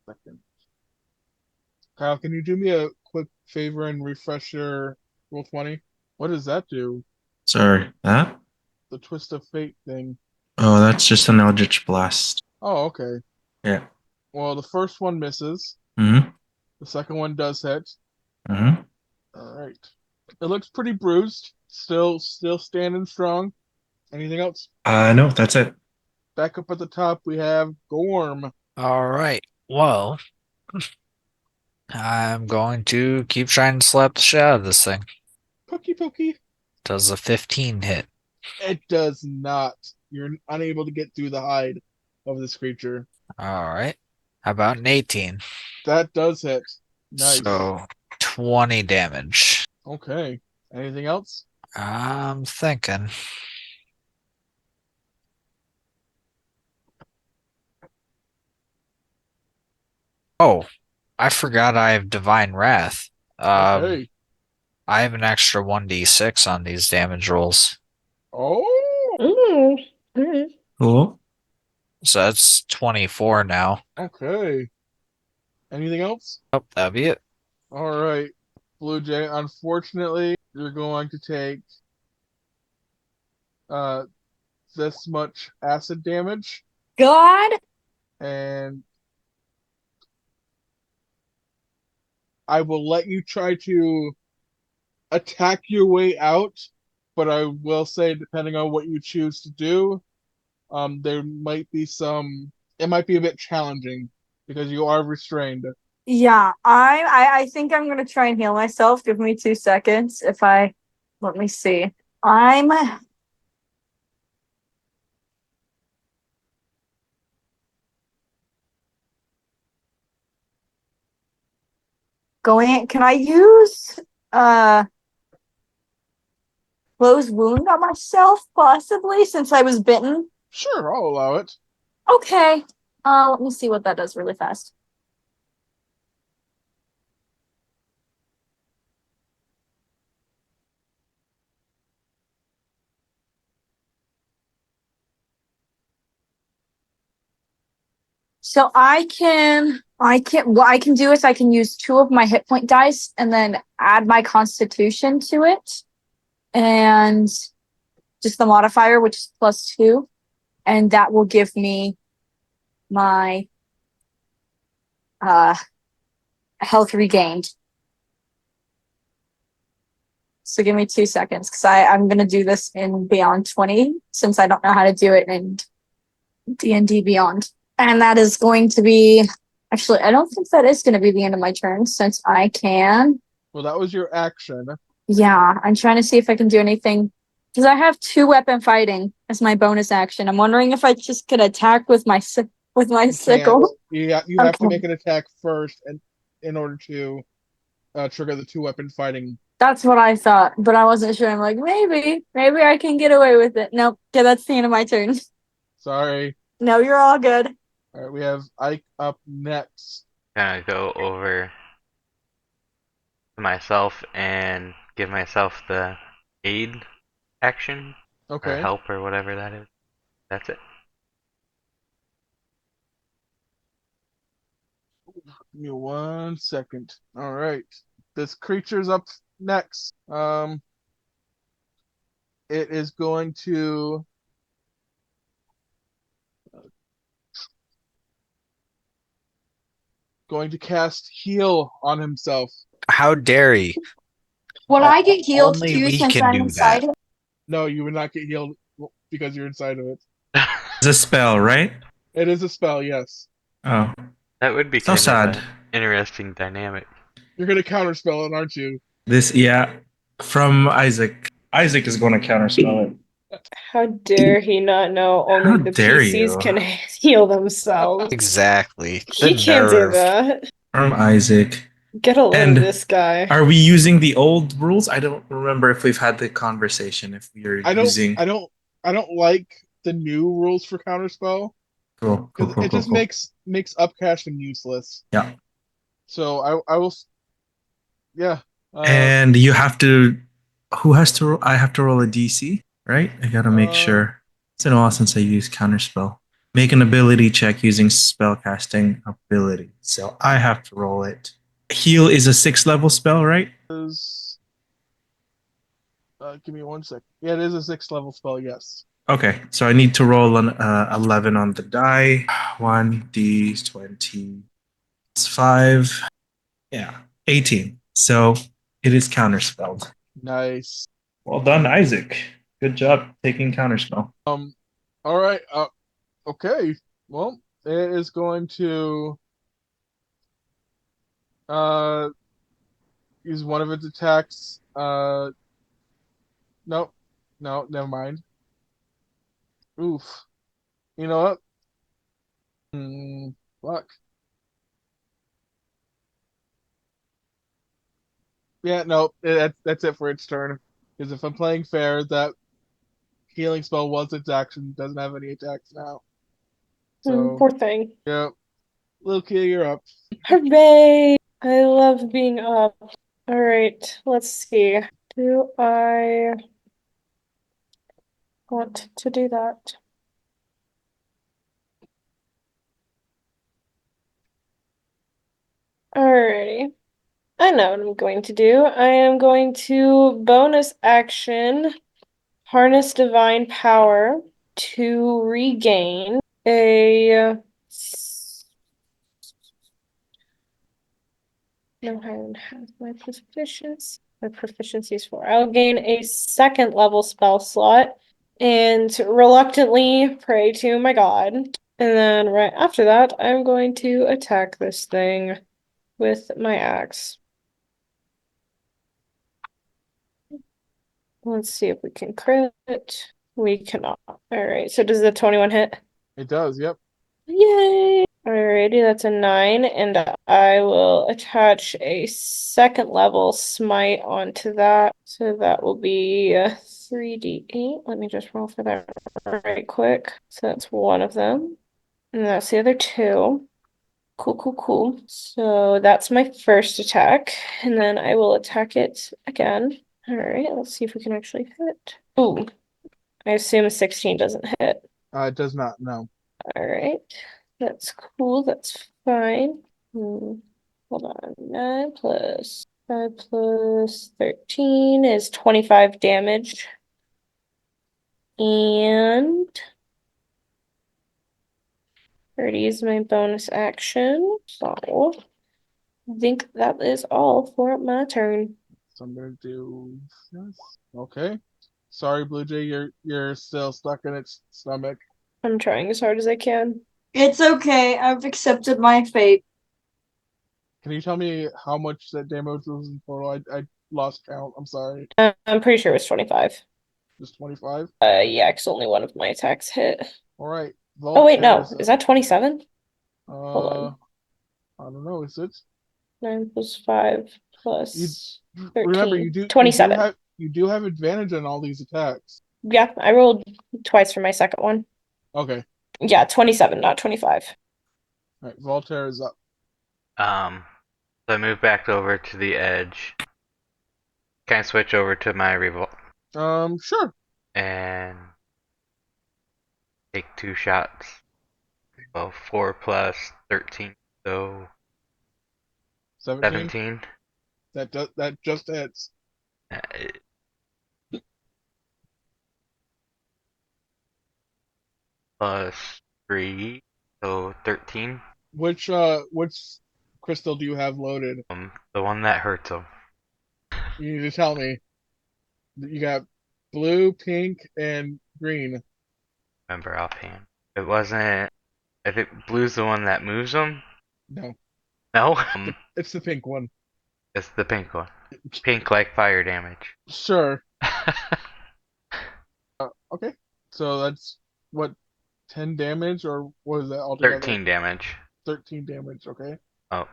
Second. Kyle, can you do me a quick favor and refresh your roll 20? What does that do? sorry, that? The twist of fate thing. Oh, that's just an Eldritch Blast. Oh, okay. Yeah. Well, the first one misses. Mm-hmm. The second one does hit. Mm-hmm. All right. It looks pretty bruised. Still standing strong. Anything else? No, that's it. Back up at the top, we have Gorm. All right. Well, I'm going to keep trying to slap the shit out of this thing. Pokey. Does a 15 hit? It does not. You're unable to get through the hide of this creature. All right. How about an 18? That does hit. Nice. So 20 damage. Okay. Anything else? I'm thinking. Oh, I forgot I have Divine Wrath. Okay. I have an extra 1d6 on these damage rolls. Oh, Ooh. Mm. Cool. So that's 24 now. okay. Anything else? Oh, that'll be it. All right. Blue Jay, unfortunately, you're going to take uh this much acid damage, God. and I will let you try to attack your way out, but I will say, depending on what you choose to do, there might be some. It might be a bit challenging because you are restrained. Yeah, I think I'm gonna try and heal myself. Give me 2 seconds. If I let me see. I'm going. Can I use uh close wound on myself possibly since I was bitten? Sure, I'll allow it. Okay. Let me see what that does really fast. So what I can do is I can use 2 of my hit point dice and then add my constitution to it and just the modifier, which is +2, and that will give me my health regained. So give me 2 seconds because I'm gonna do this in Beyond 20 since I don't know how to do it in D&D Beyond. And that is going to be actually I don't think that is gonna be the end of my turn since I can. Well, that was your action. Yeah, I'm trying to see if I can do anything because I have 2 weapon fighting as my bonus action. I'm wondering if I just could attack with my You can't. sickle. You have to Okay. make an attack first, and in order to trigger the 2 weapon fighting. That's what I thought, but I wasn't sure. I'm like, maybe I can get away with it. Nope. Okay, that's the end of my turn. Sorry. No, you're all good. All right, we have Ike up next. Gonna go over to myself and give myself the aid action or Okay. help or whatever that is. That's it. Give me 1 second. All right. This creature's up next. It is going to cast heal on himself. How dare he? Would I get healed Only too we since can I'm do inside that. it? No, you would not get healed because you're inside of it. It's a spell, right? It is a spell, yes. Oh, That would be so kind of sad. an interesting dynamic. You're gonna counterspell it, aren't you? This, yeah, from Isaac. Isaac is going to counterspell it. How dare he not know only How the dare PCs you? can heal themselves? Exactly. The He can't do nerve. that. From Isaac. Get a load of And this guy. are we using the old rules? I don't remember if we've had the conversation. If we are I don't using. I don't I don't like the new rules for counterspell Cool, cool, because cool, it cool, just cool. makes upcasting useless. Yeah. So I will yeah. And you have to. Who has to roll? I have to roll a DC, right? I gotta make sure. It's been a while since I used counterspell. Make an ability check using spellcasting ability. So I have to roll it. Heal is a 6th level spell, right? is give me 1 second. Yeah, it is a 6th level spell, yes. Okay, so I need to roll an 11 on the die. 1d20. It's 5. Yeah, 18. So it is counterspelled. Nice. Well done, Isaac. Good job taking counterspell. All right. Okay. Well, it is going to uh use one of its attacks. No, no, never mind. Oof. You know what? Fuck. Yeah, no, that's it for its turn. Because if I'm playing fair, that healing spell was its action. Doesn't have any attacks now. So, Poor thing. yeah. Little kid, you're up. Hooray! I love being up. All right, let's see. Do I want to do that? Alrighty. I know what I'm going to do. I am going to bonus action harness divine power to regain a no higher than half my proficiency. My proficiency is 4. I'll gain a 2nd-level spell slot and reluctantly pray to my god. And then right after that, I'm going to attack this thing with my axe. Let's see if we can crit. We cannot. All right. So does the 21 hit? It does, yep. Yay! Alrighty, that's a 9, and I will attach a 2nd-level smite onto that. So that will be a 3d8. Let me just roll for that right quick. So that's one of them. And that's the other two. Cool, cool, cool. So that's my first attack. And then I will attack it again. Alright, let's see if we can actually hit. Ooh, I assume 16 doesn't hit. It does not, no. Alright, that's cool, that's fine. Hold on, 9 plus 5 plus 13 is 25 damage. And 30 is my bonus action. So I think that is all for my turn. So I'm gonna do this. Okay. Sorry, Blue Jay, you're still stuck in its stomach. I'm trying as hard as I can. It's okay. I've accepted my fate. Can you tell me how much that damage was in total? I lost count. I'm sorry. I'm pretty sure it was 25. Just 25? Yeah, because only one of my attacks hit. All right. Oh, wait, no. Voltaire Is that 27? Hold uh, on. I don't know. Is it? 9 plus 5 plus Remember, 13. 27. you do have advantage on all these attacks. Yeah, I rolled twice for my second one. Okay. Yeah, 27, not 25. All right, Voltaire is up. So I move back over to the edge. Can I switch over to my revolt Sure. and take 2 shots? Well, 4 plus 13, so 17. 17. That just hits. Uh, plus 3, so 13. Which crystal do you have loaded? The one that hurts him. You need to tell me. You got blue, pink, and green. Remember offhand. It wasn't. I think blue's the one that moves him. No, No, it's the pink one. it's the pink one. Pink like fire damage. Sure. Okay. So that's what, 10 damage, or what is that altogether? 13 damage. 13 damage. Okay. Oh.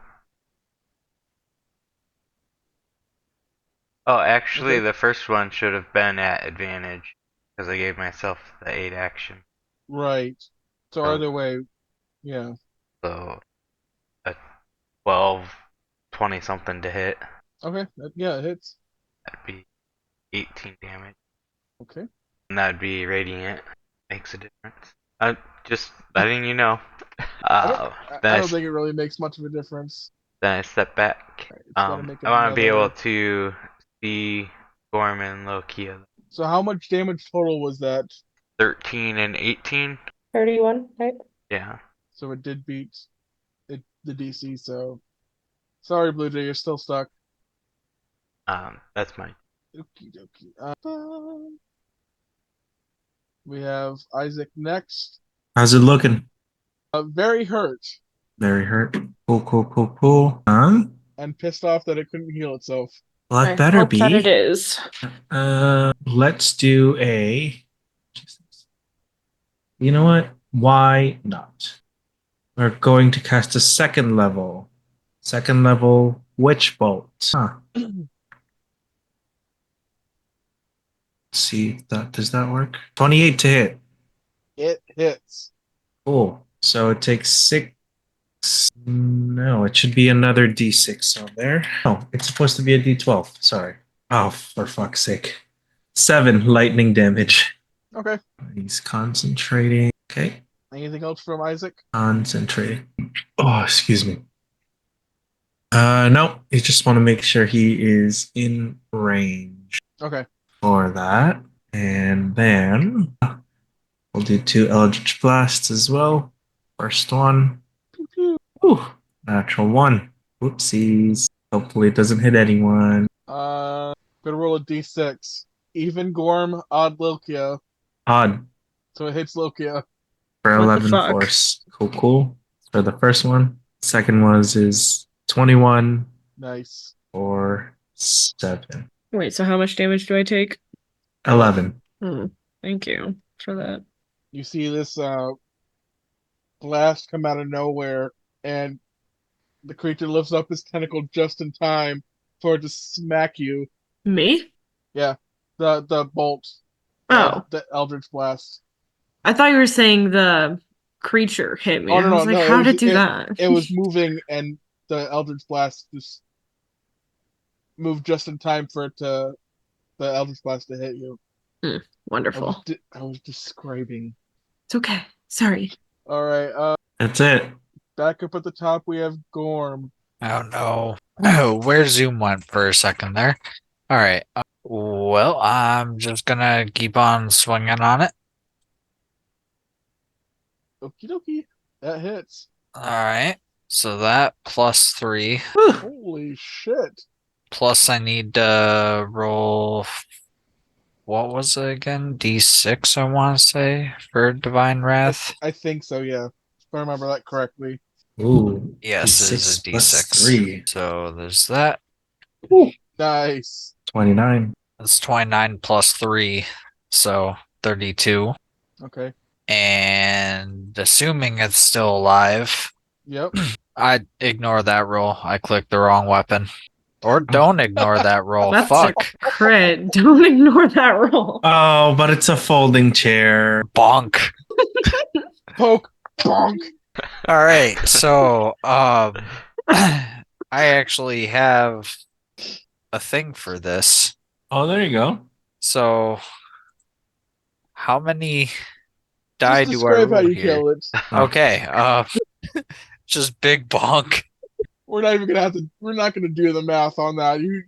Oh, actually, Okay. the first one should have been at advantage because I gave myself the 8 action. Right. So Oh. either way, yeah. So a 12, 20 something to hit. Okay. Yeah, it hits. That'd be 18 damage. Okay. And that'd be radiant. Makes a difference. Just letting you know. I don't. Then I don't think it really makes much of a difference. then I step back. Right, it's gotta make I want to be another. able to see Gorman Lokia. So how much damage total was that? 13 and 18. 31, right? Yeah. So it did beat the DC. So sorry, Blue Jay, you're still stuck. That's my. Okie dokie. We have Isaac next. How's it looking? Very hurt Very hurt. Cool. and pissed off that it couldn't heal itself. Well, that I better hope that it be. is. Let's do a. You know what? Why not? We're going to cast a second level. Second level Witch Bolt. Huh. Let's see if that does that work. 28 to hit. It hits. Cool. So it takes 6. No, it should be another D6 on there. Oh, it's supposed to be a D12. Sorry. Oh, for fuck's sake. 7 lightning damage. Okay. He's concentrating. Okay. Anything else from Isaac? Concentrating. Oh, excuse me. No, you just want to make sure he is in range Okay. for that. And then we'll do 2 Eldritch Blasts as well. First one. Ooh, natural 1. Whoopsies. Hopefully it doesn't hit anyone. Gonna roll a d6. Even Gorm, odd Lokia. Odd So it hits Lokia. for What the 11 fuck? force. Cool. For the first one. Second was is 21 Nice. or 7. Wait, so how much damage do I take? 11. Thank you for that. You see this blast come out of nowhere, and the creature lifts up his tentacle just in time for it to smack you. Me? Yeah. The bolt. Oh, The Eldritch Blast. I thought you were saying the creature hit me. Oh, no, I was no, like, no, how did it do that? It was moving, and the Eldritch Blast just moved just in time for the Eldritch Blast to hit you. Wonderful. I was describing. It's okay. Sorry. All right. That's it. Back up at the top, we have Gorm. Oh no. Oh, where Zoom went for a second there. All right. Well, I'm just gonna keep on swinging on it. Okie dokie. That hits. All right. So that plus 3. Holy shit. Plus I need to roll. What was it again? D6, I want to say, for Divine Wrath. I think so, yeah. If I remember that correctly. Ooh. Yes, it is a D6 plus D6. 3. So there's that. Nice. 29. That's 29 plus 3. So 32. Okay. And assuming it's still alive, Yep. I ignore that roll. I clicked the wrong weapon. Or don't ignore that roll. That's Fuck. a crit. Don't ignore that roll. Oh, but it's a folding chair. Bonk. Poke. Bonk. All right, so I actually have a thing for this. Oh, there you go. So, how many die Just do I describe how roll you here? kill it. Oh. Okay, just big bonk. We're not even gonna have to. We're not gonna do the math on that. You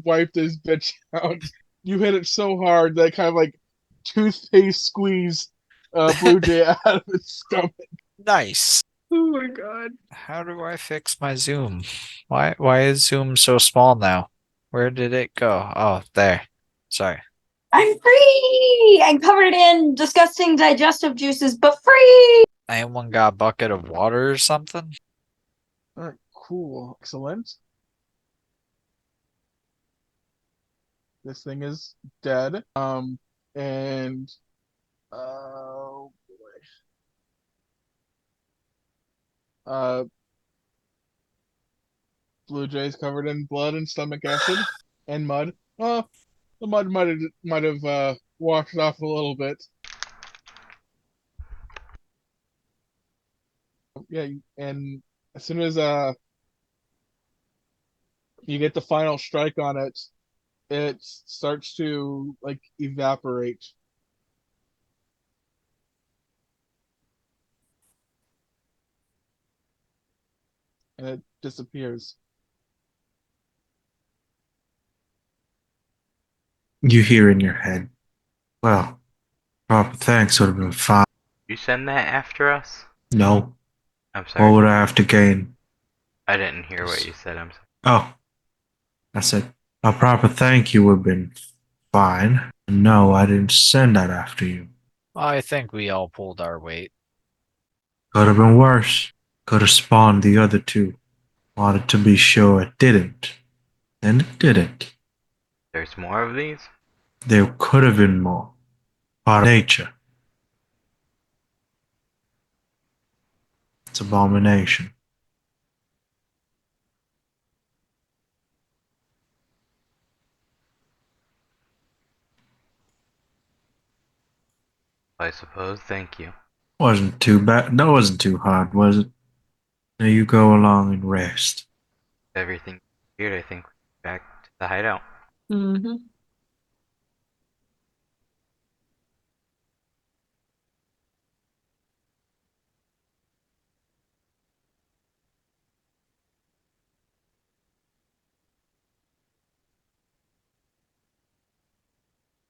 wiped this bitch out. You hit it so hard that it kind of like toothpaste squeeze Blue Jay out of its stomach. Nice. Oh my god. How do I fix my zoom? Why is zoom so small now? Where did it go? Oh, there. Sorry. I'm free. I'm covered in disgusting digestive juices, but free. Anyone got a bucket of water or something? All right, cool, excellent. This thing is dead. And oh boy. Blue Jay's covered in blood and stomach acid and mud. The mud might have washed off a little bit. Yeah, and as soon as you get the final strike on it, it starts to like evaporate. And it disappears. You hear in your head. Well, proper thanks would have been fine. You send that after us? No. I'm What sorry. would I have to gain? I didn't hear what you said. I'm sorry. Oh, I said a proper thank you would have been fine. No, I didn't send that after you. I think we all pulled our weight. Could have been worse. Could have spawned the other two. Wanted to be sure it didn't. And it didn't. There's more of these? There could have been more. Part of nature. It's abomination. I suppose. Thank you. Wasn't too bad. That wasn't too hard, was it? Now you go along and rest. Everything cleared, I think. Back to the hideout. Mm-hmm.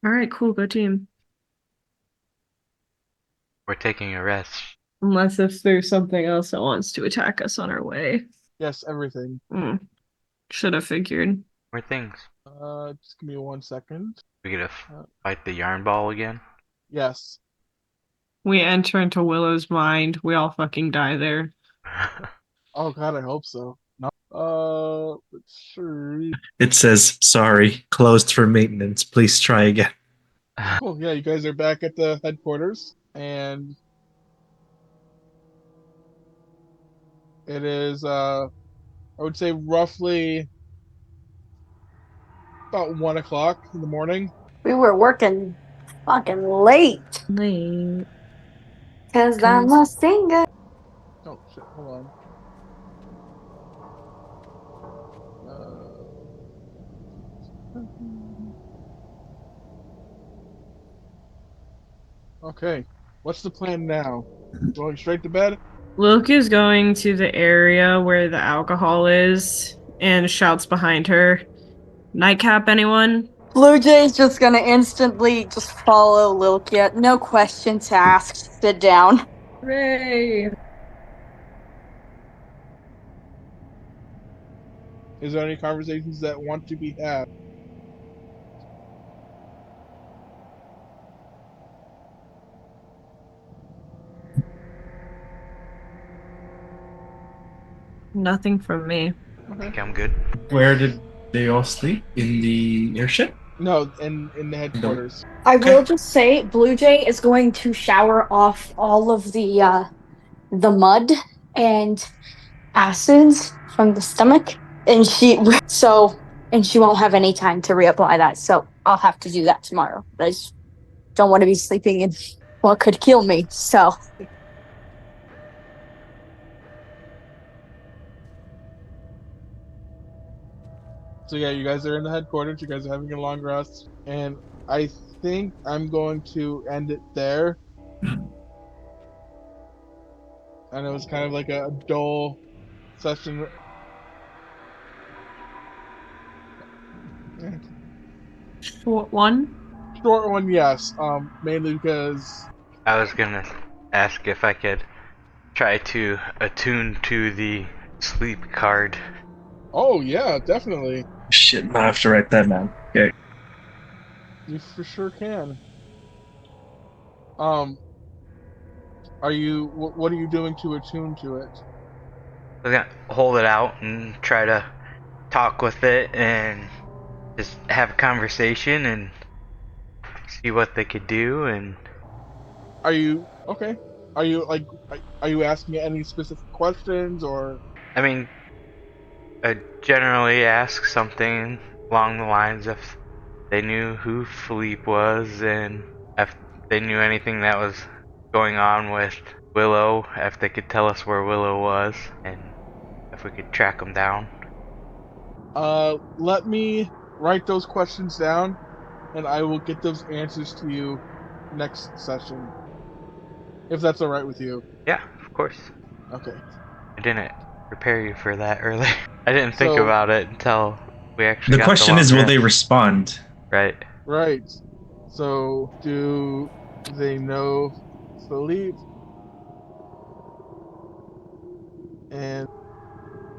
All right, cool. Go team. We're taking a rest. Unless if there's something else that wants to attack us on our way. Yes, everything. Should have figured. More things. Just give me 1 second. We get to fight the yarn ball again. Yes. We enter into Willow's mind. We all fucking die there. Oh God, I hope so. No. Let's see. It says, sorry, closed for maintenance. Please try again. Cool. Yeah, you guys are back at the headquarters, and it is I would say roughly about 1 o'clock in the morning. We were working fucking late Late. because I'm a singer. Oh shit, hold on. Okay, what's the plan now? Going straight to bed? Luke is going to the area where the alcohol is and shouts behind her, "Nightcap, anyone?" Blue Jay's just gonna instantly just follow Lilkia. No questions asked. Sit down. Hooray! Is there any conversations that want to be had? Nothing from me. I think I'm good. Where did they all sleep? In the airship? No, in the headquarters. I Okay. will just say, Blue Jay is going to shower off all of the mud and acids from the stomach, and she won't have any time to reapply that. So I'll have to do that tomorrow. I just don't want to be sleeping in what could kill me. So So yeah, you guys are in the headquarters. You guys are having a long rest, and I think I'm going to end it there. And it was kind of like a dull session. Short one. Short one, yes. Mainly because I was gonna ask if I could try to attune to the sleep card. oh yeah, definitely. Shit, I have to write that down. Okay. You for sure can. Um, are you? What are you doing to attune to it? I was gonna hold it out and try to talk with it and just have a conversation and see what they could do. And Are you okay? Are you like? Are you asking any specific questions or? I mean, I generally ask something along the lines of they knew who Philippe was and if they knew anything that was going on with Willow, if they could tell us where Willow was and if we could track him down. Let me write those questions down, and I will get those answers to you next session, if that's all right with you. Yeah, of course. Okay. I didn't prepare you for that early. I didn't think So about it until we actually The got the question long is, will they rest. respond? Right. right. So do they know Philippe? And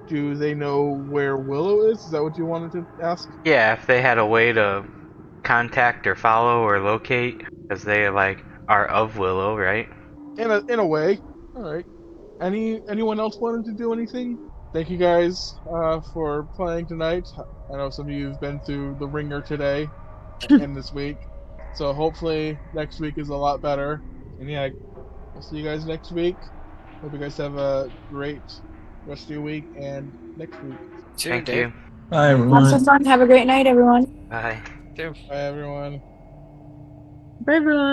do they know where Willow is? Is that what you wanted to ask? Yeah, if they had a way to contact or follow or locate, because they like are of Willow, right? In a way. All right. Anyone else wanted to do anything? Thank you guys for playing tonight. I know some of you have been through the ringer today and this week, so hopefully next week is a lot better. And yeah, I'll see you guys next week. Hope you guys have a great rest of your week and next week. Too, Thank Dave. you. Bye, Have some everyone. fun. Have a great night, everyone. Bye. Too. Bye everyone. Bye, everyone.